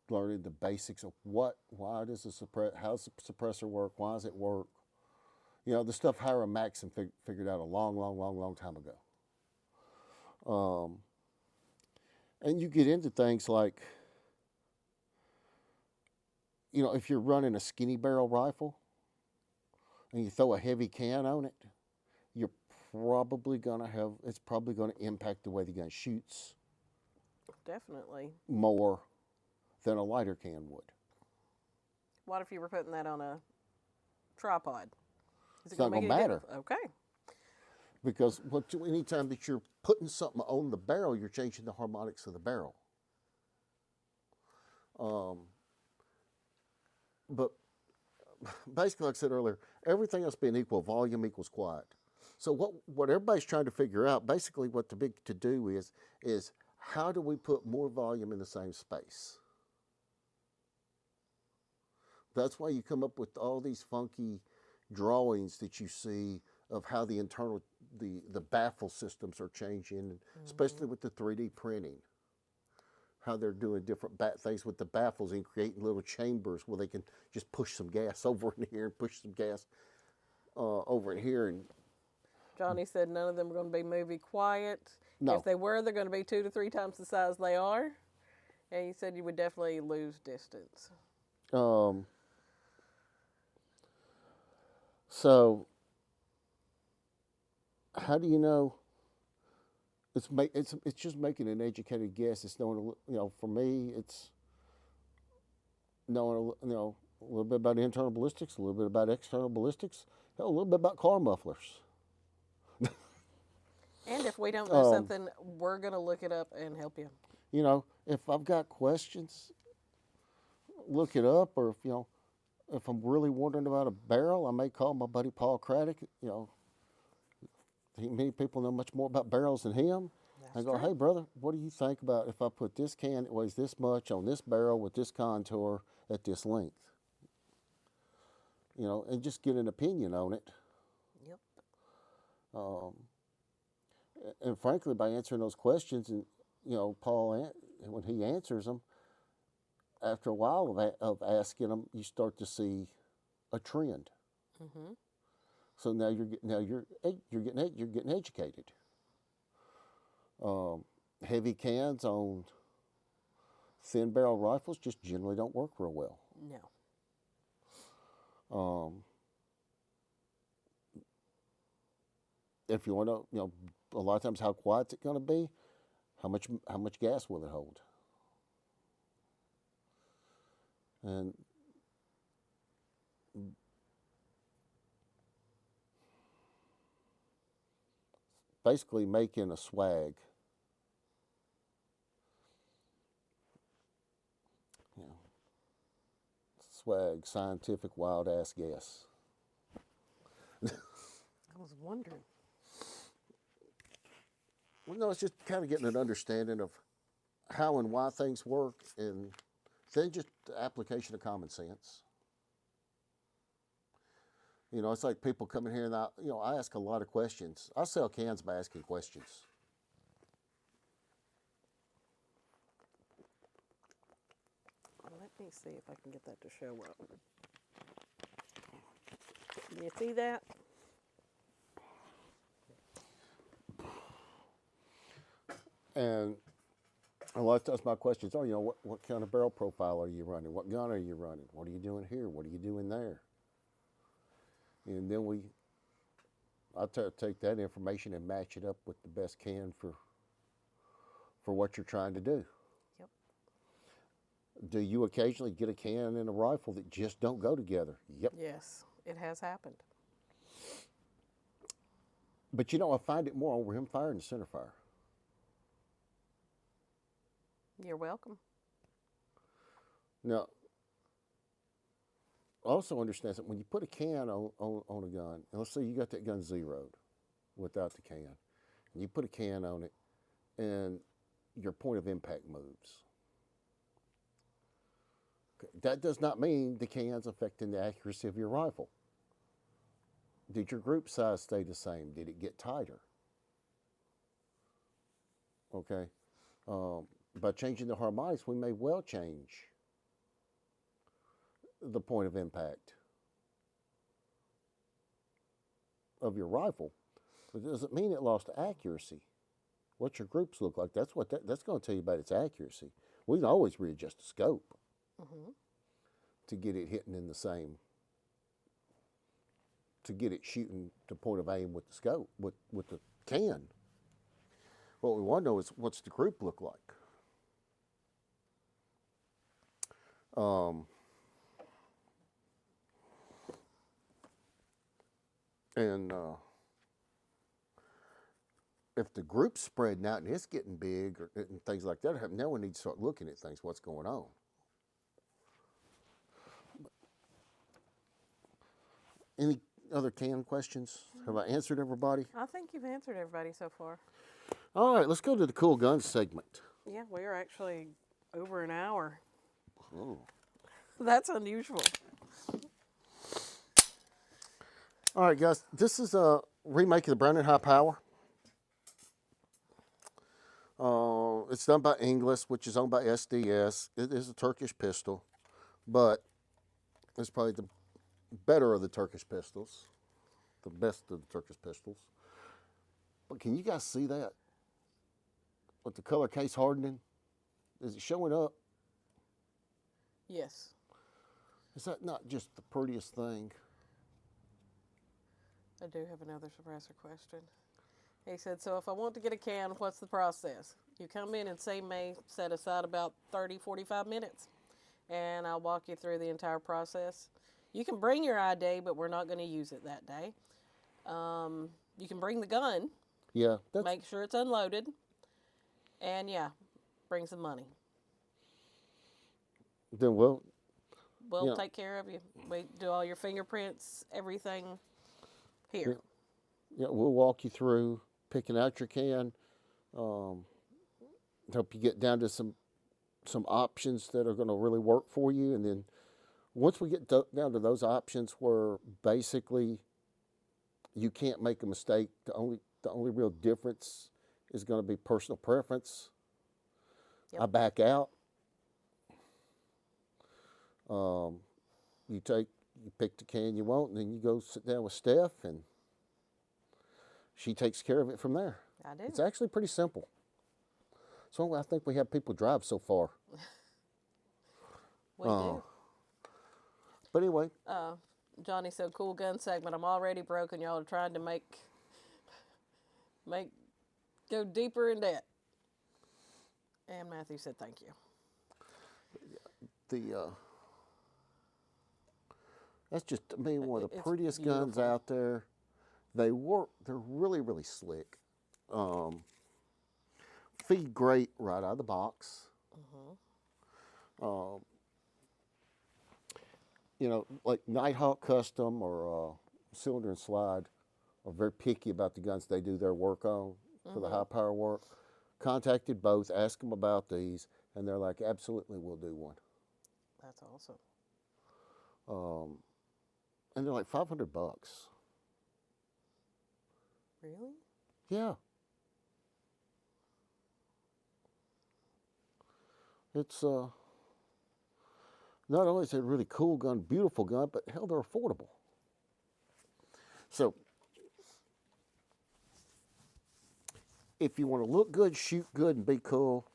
learning the basics of why does how's the suppressor work, why does it work? You know, the stuff Hiram Maxim figured out a long time ago. And you get into things like, you know, if you're running a skinny barrel rifle and you throw a heavy can on it, you're probably it's probably gonna impact the way the gun shoots. Definitely. More than a lighter can would. What if you were putting that on a tripod? It's not going to matter. Okay. Because anytime that you're putting something on the barrel, you're changing the harmonics of the barrel. But basically, like I said earlier, everything else being equal, volume equals quiet. So what everybody's trying to figure out, basically what the big to-do is how do we put more volume in the same space? That's why you come up with all these funky drawings that you see of how the internal, the baffle systems are changing, especially with the 3D printing. How they're doing different things with the baffles and creating little chambers where they can just push some gas over in here and push some gas over in here. And Johnny said none of them are going to be movie quiet. No. If they were, they're going to be 2 to 3 times the size they are. And he said you would definitely lose distance. So, how do you know? It's just making an educated guess. It's knowing, you know, for me, it's knowing, you know, a little bit about internal ballistics, a little bit about external ballistics, hell, a little bit about car mufflers. And if we don't know something, we're going to look it up and help you. You know, if I've got questions, look it up, or if I'm really wondering about a barrel, I may call my buddy Paul Craddock. You know, many people know much more about barrels than him. I go, hey brother, what do you think about if I put this can that weighs this much on this barrel with this contour at this length? You know, and just get an opinion on it. Yep. And frankly, by answering those questions, and you know, Paul, when he answers them, after a while of asking them, you start to see a trend. Mm-hmm. So now you're getting educated. Heavy cans on thin barrel rifles just generally don't work real well. No. If you want to, you know, a lot of times how quiet's it going to be? How much gas will it hold? And basically making a swag. You know, swag, scientific wild ass guess. I was wondering. Well, no, it's just kind of getting an understanding of how and why things work, and then just the application of common sense. You know, it's like people coming here and I ask a lot of questions. I sell cans by asking questions. Let me see if I can get that to show up. Can you see that? And a lot of times my questions are, what kind of barrel profile are you running? What gun are you running? What are you doing here? What are you doing there? And then I take that information and match it up with the best can for what you're trying to do. Yep. Do you occasionally get a can and a rifle that just don't go together? Yep. Yes, it has happened. But I find it more over him firing the center fire. You're welcome. Now, also understand that when you put a can on a gun, and let's say you got that gun zeroed without the can, and you put a can on it, and your point of impact moves. Okay, that does not mean the can's affecting the accuracy of your rifle. Did your group size stay the same? Did it get tighter? Okay. By changing the harmonics, we may well change the point of impact of your rifle. But it doesn't mean it lost accuracy. What your groups look like, that's going to tell you about its accuracy. We can always readjust the scope to get it hitting in the same, to get it shooting to point of aim with the scope, with the can. What we want to know is, what's the group look like? If the group's spreading out and it's getting big and things like that happen, now we need to start looking at things, what's going on. Any other can questions? Have I answered everybody? I think you've answered everybody so far. All right, let's go to the cool guns segment. Yeah, we are actually over an hour. Oh. That's unusual. All right, guys, this is a remake of the Browning High Power. It's done by Inglis, which is owned by SDS. It is a Turkish pistol, but it's probably the better of the Turkish pistols, the best of the Turkish pistols. But can you guys see that? With the color case hardening? Is it showing up? Yes. Is that not just the prettiest thing? I do have another suppressor question. He said, so if I want to get a can, what's the process? You come in and say may set aside about 30, 45 minutes, and I'll walk you through the entire process. You can bring your ID, but we're not going to use it that day. You can bring the gun. Yeah. Make sure it's unloaded. And, yeah, bring some money. Then we'll take care of you. We do all your fingerprints, everything here. Yeah, we'll walk you through picking out your can, help you get down to some options that are going to really work for you, and then once we get down to those options where basically you can't make a mistake, the only real difference is going to be personal preference. Yep. I back out. You pick the can you want, and then you go sit down with Steph, and she takes care of it from there. I do. It's actually pretty simple. So I think we have people drive so far. We do. But anyway. Johnny said, cool gun segment. I'm already broken. Y'all are trying to make go deeper in debt. And Matthew said, thank you. That's just, to me, one of the prettiest beautiful guns out there. They're really, really slick. Feed great right out of the box. like Nighthawk Custom or Cylinder and Slide are very picky about the guns they do their work on for the high power work. Contacted both, asked them about these, and they're like, absolutely, we'll do one. That's awesome. And they're like $500. Really? Yeah. It's not only is it a really cool gun, beautiful gun, but hell, they're affordable. So, if you want to look good, shoot good, and be cool,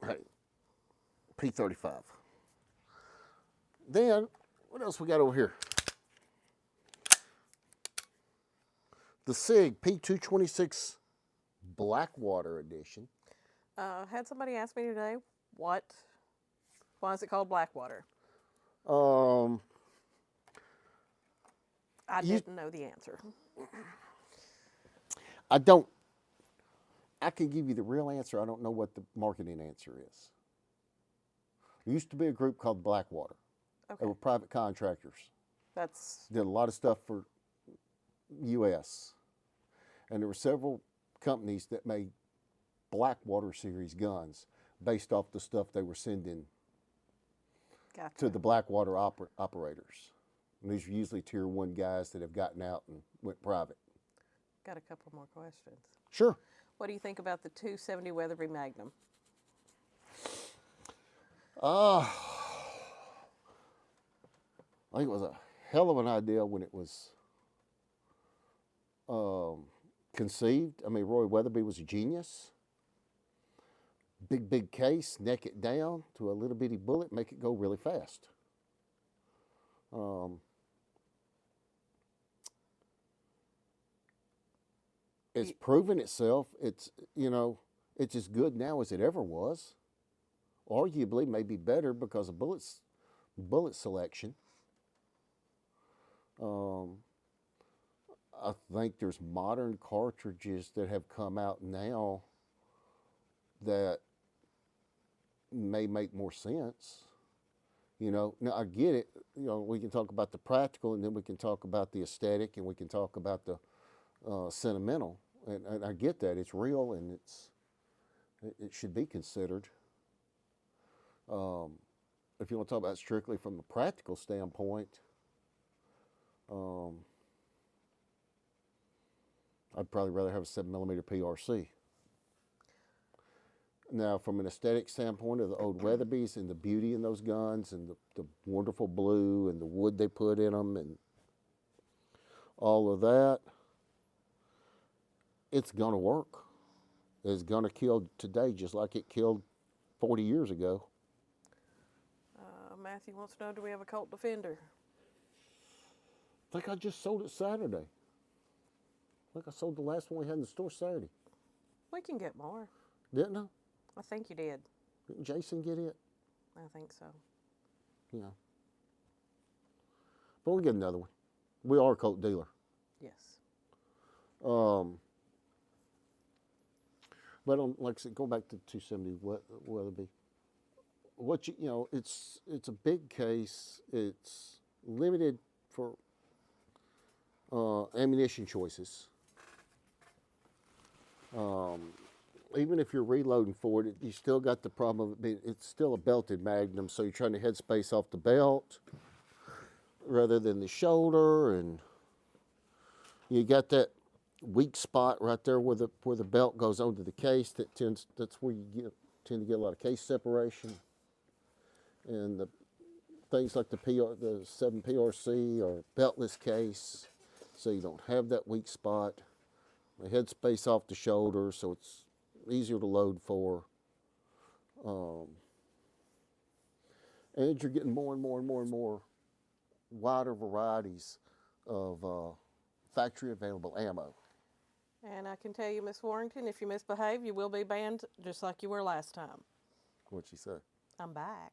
hey, P35. Then, what else we got over here? The SIG P226 Blackwater Edition. Had somebody ask me today, why is it called Blackwater? I didn't know the answer. I can give you the real answer. I don't know what the marketing answer is. There used to be a group called Blackwater. Okay. They were private contractors. That's Did a lot of stuff for U.S. And there were several companies that made Blackwater series guns based off the stuff they were sending gotcha. to the Blackwater operators. And these are usually tier 1 guys that have gotten out and went private. Got a couple more questions. Sure. What do you think about the 270 Weatherby Magnum? I think it was a hell of an idea when it was conceived. I mean, Roy Weatherby was a genius. Big case, neck it down to a little bitty bullet, make it go really fast. It's proven itself. It's as good now as it ever was. Arguably, maybe better because of bullet selection. I think there's modern cartridges that have come out now that may make more sense. Now I get it. We can talk about the practical, and then we can talk about the aesthetic, and we can talk about the sentimental. And I get that. It's real, and it should be considered. If you want to talk about it strictly from a practical standpoint, I'd probably rather have a 7mm PRC. Now, from an aesthetic standpoint of the old Weatherbys and the beauty in those guns and the wonderful blue and the wood they put in them and all of that, it's going to work. It's going to kill today just like it killed 40 years ago. Matthew wants to know, do we have a Colt Defender? I think I just sold it Saturday. I think I sold the last one we had in the store Saturday. We can get more. Didn't I? I think you did. Didn't Jason get it? I think so. Yeah. But we'll get another one. We are a Colt dealer. Yes. But like I said, going back to 270 Weatherby, it's a big case. It's limited for ammunition choices. Even if you're reloading for it, you still got the problem of it being, it's still a belted Magnum, so you're trying to headspace off the belt rather than the shoulder, and you got that weak spot right there where the belt goes onto the case. That's where you tend to get a lot of case separation, and the things like the 7 PRC or beltless case, so you don't have that weak spot. The headspace off the shoulder, so it's easier to load for. And you're getting more and more wider varieties of factory available ammo. And I can tell you, Miss Warrington, if you misbehave, you will be banned just like you were last time. What'd she say? I'm back.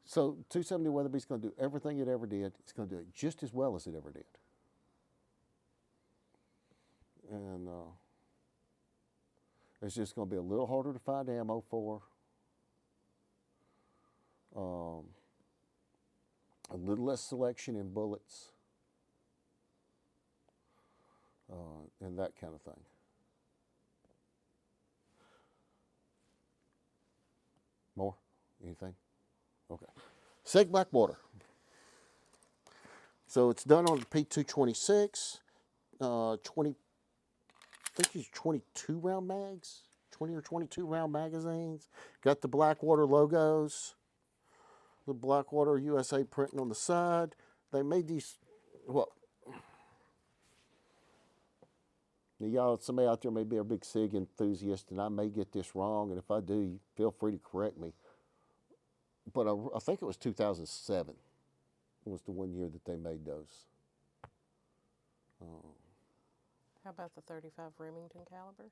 So 270 Weatherby's going to do everything it ever did. It's going to do it just as well as it ever did. And It's just going to be a little harder to find ammo for. A little less selection in bullets, and that kind of thing. More? Anything? Okay. Seg Blackwater. So it's done on the P226, 20, I think it's 22 round mags, 20 or 22 round magazines. Got the Blackwater logos, the Blackwater USA printing on the side. They made these, well, y'all, somebody out there may be a big SIG enthusiast, and I may get this wrong, and if I do, feel free to correct me. But I think it was 2007 was the one year that they made those. How about the 35 Remington caliber?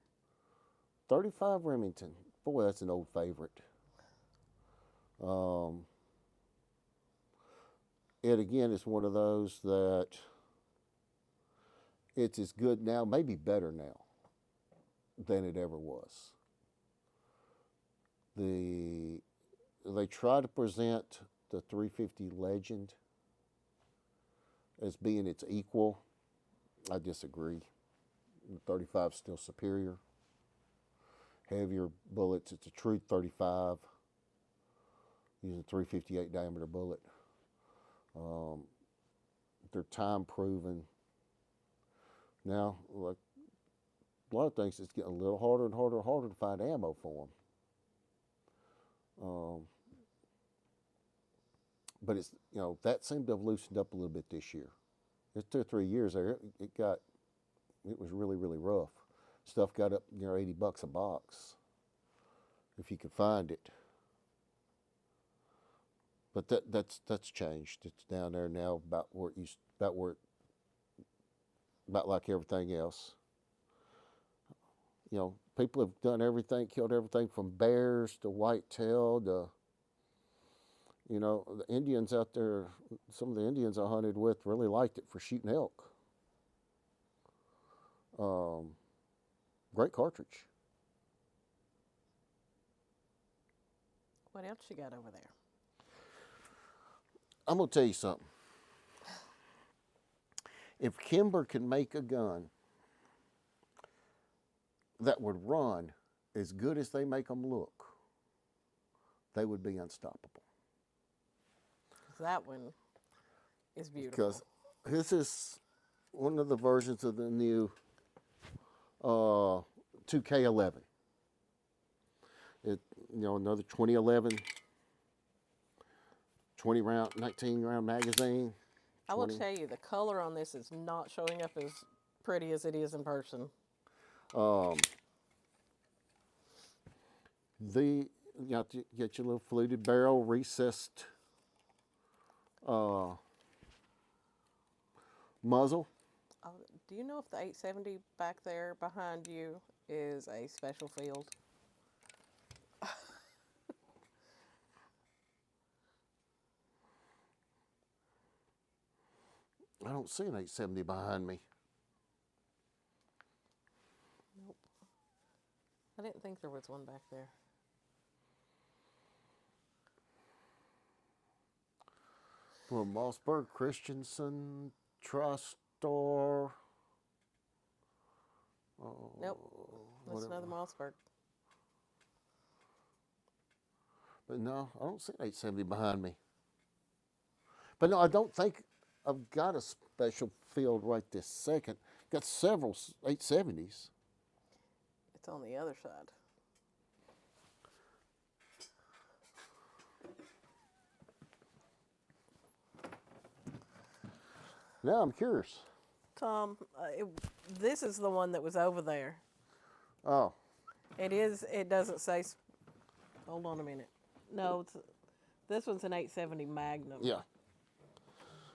35 Remington. Boy, that's an old favorite. It again is one of those that it's as good now, maybe better now than it ever was. They try to present the 350 Legend as being its equal. I disagree. The 35 is still superior. Heavier bullets. It's a true 35 using a 358 diameter bullet. They're time proven. Now, like a lot of things, it's getting a little harder and harder and harder to find ammo for them. But it's, you know, that seemed to have loosened up a little bit this year. It's 2 or 3 years there. It was really, really rough. Stuff got up near $80 a box, if you could find it. But that's changed. It's down there now, about like everything else. You know, people have done everything, killed everything from bears to whitetail to, you know, the Indians out there, some of the Indians I hunted with really liked it for shooting elk. Great cartridge. What else you got over there? I'm going to tell you something. If Kimber can make a gun that would run as good as they make them look, they would be unstoppable. That one is beautiful. Because this is one of the versions of the new 2K11. It, you know, another 2011 19 round magazine. I will tell you, the color on this is not showing up as pretty as it is in person. You got to get your little fluted barrel, recessed muzzle. Do you know if the 870 back there behind you is a special field? I don't see an 870 behind me. Nope. I didn't think there was one back there. Well, Mossberg, Christensen, TriStar. Nope. That's another Mossberg. But no, I don't see an 870 behind me. But no, I don't think I've got a special field right this second. Got several 870s. It's on the other side. Now I'm curious. Tom, this is the one that was over there. Oh. It is. It doesn't say. Hold on a minute. No, this one's an 870 Magnum. Yeah.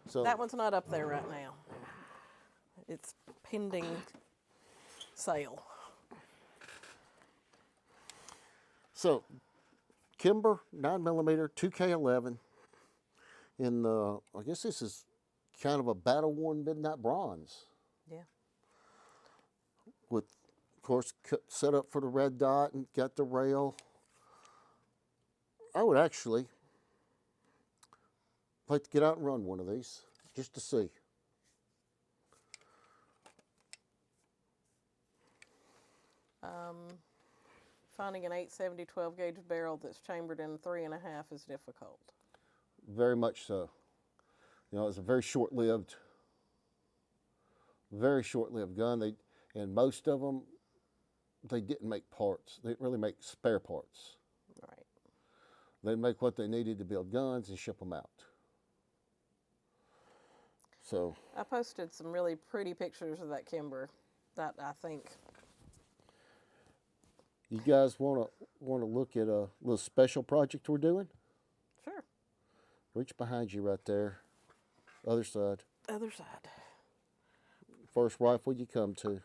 So that one's not up there right now. It's pending sale. So, Kimber 9mm 2K11 in the, I guess this is kind of a battle-worn midnight bronze. Yeah. With Of course, set up for the red dot and got the rail. I would actually like to get out and run one of these just to see. Finding an 870 12 gauge barrel that's chambered in 3.5 is difficult. Very much so. You know, it's a very short-lived gun. And most of them, they didn't make parts. They didn't really make spare parts. Right. They'd make what they needed to build guns and ship them out. So I posted some really pretty pictures of that Kimber that I think. you guys want to look at a little special project we're doing? Sure. Reach behind you right there. Other side. Other side. First rifle you come to.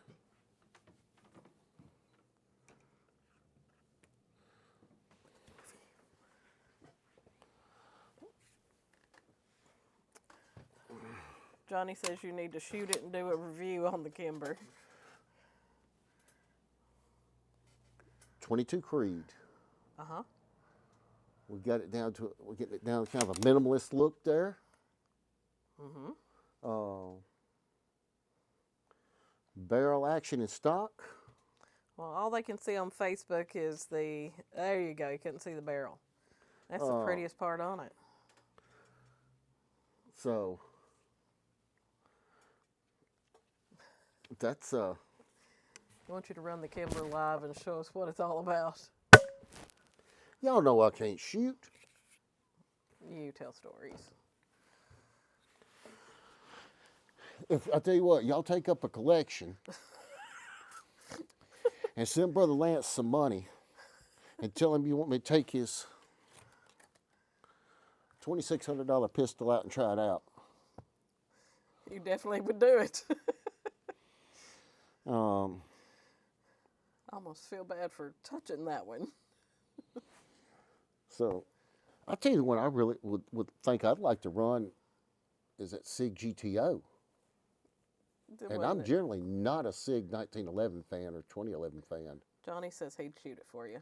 Johnny says you need to shoot it and do a review on the Kimber. 22 Creed. Uh-huh. We're getting it down to kind of a minimalist look there. Mm-hmm. Barrel action in stock. Well, all they can see on Facebook is there you go, you couldn't see the barrel. That's the prettiest part on it. So that's I want you to run the Kimber live and show us what it's all about. y'all know I can't shoot. You tell stories. If I tell you what, y'all take up a collection and send Brother Lance some money and tell him you want me to take his $2,600 pistol out and try it out. You definitely would do it. I almost feel bad for touching that one. So I'll tell you the one I really would think I'd like to run is that SIG GTO. And I'm generally not a SIG 1911 fan or 2011 fan. Johnny says he'd shoot it for you.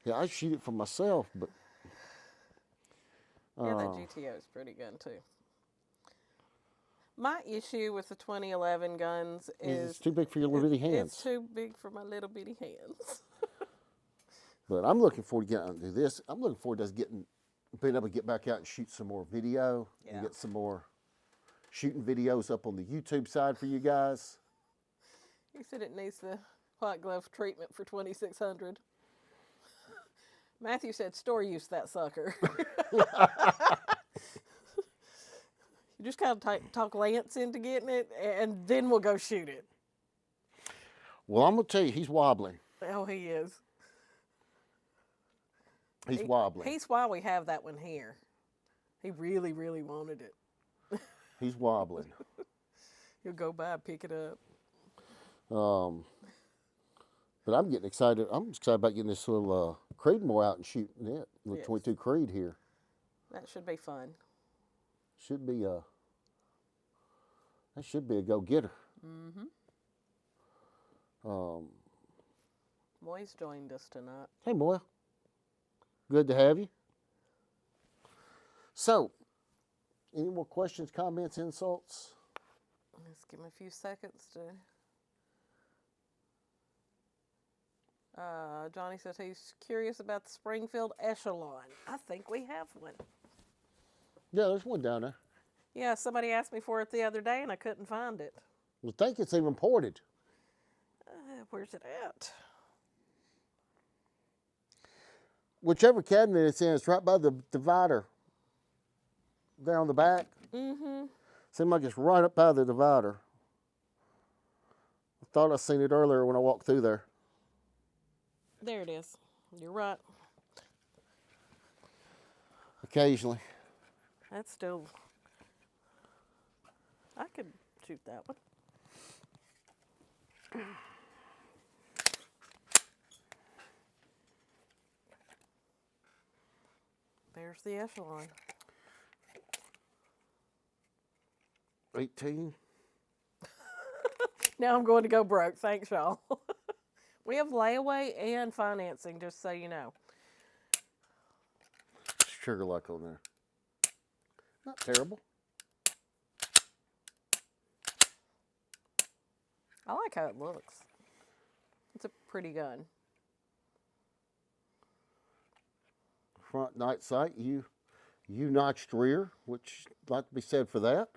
Yeah, I shoot it for myself, but Yeah, that GTO is pretty good too. My issue with the 2011 guns is it's too big for your little bitty hands. It's too big for my little bitty hands. But I'm looking forward to getting out and do this. I'm looking forward to being able to get back out and shoot some more video and get some more shooting videos up on the YouTube side for you guys. He said it needs the white glove treatment for 2600. Matthew said store use that sucker. You just kind of talk Lance into getting it, and then we'll go shoot it. Well, I'm going to tell you, he's wobbling. Oh, he is. He's wobbling. He's why we have that one here. He really, really wanted it. He's wobbling. He'll go by and pick it up. But I'm getting excited. I'm excited about getting this little Creedmoor out and shooting it. The 22 Creed here. That should be fun. That should be a go-getter. Mm-hmm. Moy's joined us tonight. Hey, Moy. Good to have you. So, any more questions, comments, insults? Let's give him a few seconds to... Johnny says he's curious about the Springfield Echelon. I think we have one. Yeah, there's one down there. Yeah, somebody asked me for it the other day and I couldn't find it. I think it's even ported. Where's it at? Whichever cabinet it's in, it's right by the divider. There on the back. Mm-hmm. Seems like it's right up by the divider. I thought I seen it earlier when I walked through there. There it is. You're right. Occasionally. That's still... I could shoot that one. There's the Echelon. 18. Now I'm going to go broke. Thanks, y'all. We have layaway and financing, just so you know. Sugar luck on there. Not terrible. I like how it looks. It's a pretty gun. Front night sight, you notched rear, which like to be said for that.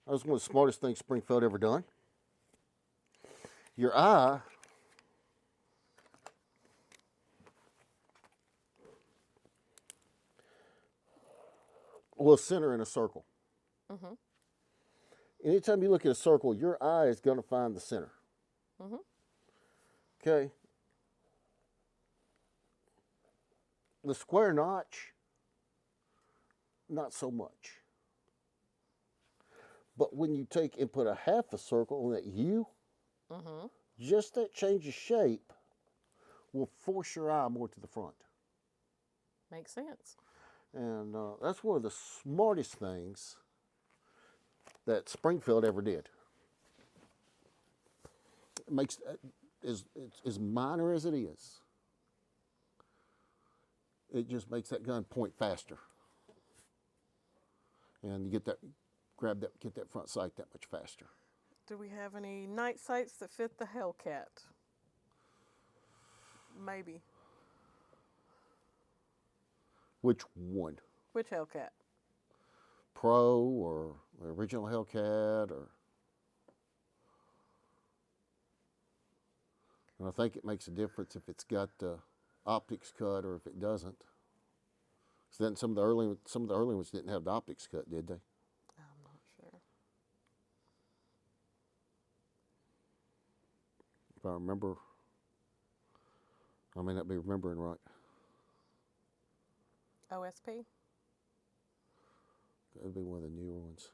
That was one of the smartest things Springfield ever done. Your eye will center in a circle. Mm-hmm. Anytime you look at a circle, your eye is going to find the center. Mm-hmm. Okay? The square notch, not so much. But when you take and put a half a circle on that U, Mm-hmm. just that change of shape will force your eye more to the front. Makes sense. And that's one of the smartest things that Springfield ever did. It makes as minor as it is. It just makes that gun point faster, and you get that front sight that much faster. Do we have any night sights that fit the Hellcat? Maybe. Which one? Which Hellcat? Pro or original Hellcat or? And I think it makes a difference if it's got the optics cut or if it doesn't. So then some of the early ones didn't have the optics cut, did they? I'm not sure. If I remember, I may not be remembering right. OSP? That would be one of the newer ones.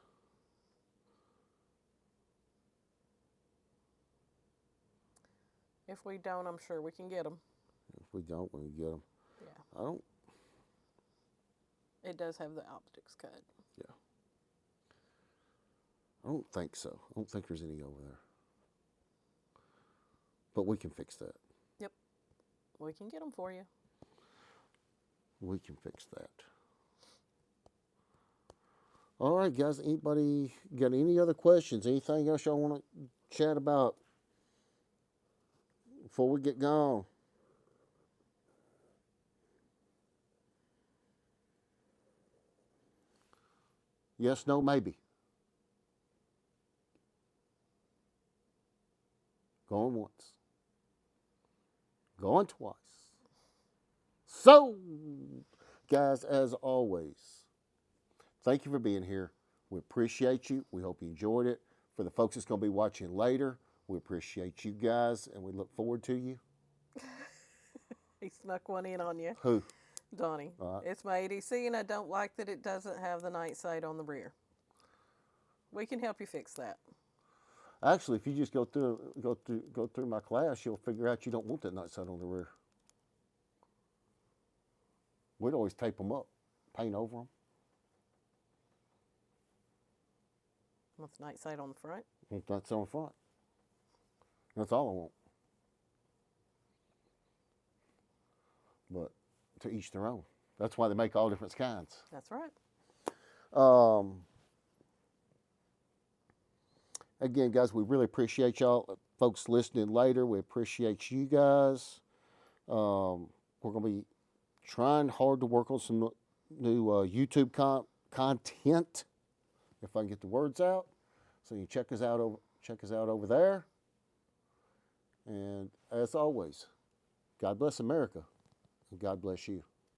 If we don't, I'm sure we can get them. If we don't, we can get them. Yeah. I don't. It does have the optics cut. Yeah. I don't think so. I don't think there's any over there. But we can fix that. Yep. We can get them for you. We can fix that. All right, guys. Anybody got any other questions? Anything else y'all want to chat about before we get gone? Yes, no, maybe. Going once. Going twice. So, guys, as always, thank you for being here. We appreciate you. We hope you enjoyed it. For the folks that's going to be watching later, we appreciate you guys, and we look forward to you. He snuck one in on you. Who? Donnie. It's my ADC, and I don't like that it doesn't have the night sight on the rear. We can help you fix that. Actually, if you just go through my class, you'll figure out you don't want that night sight on the rear. We'd always tape them up, paint over them. Want the night sight on the front? That's on the front. That's all I want. But to each their own. That's why they make all different kinds. That's right. Again, guys, we really appreciate y'all folks listening later. We appreciate you guys. We're going to be trying hard to work on some new YouTube content, if I can get the words out. So you can check us out over there. And as always, God bless America, and God bless you.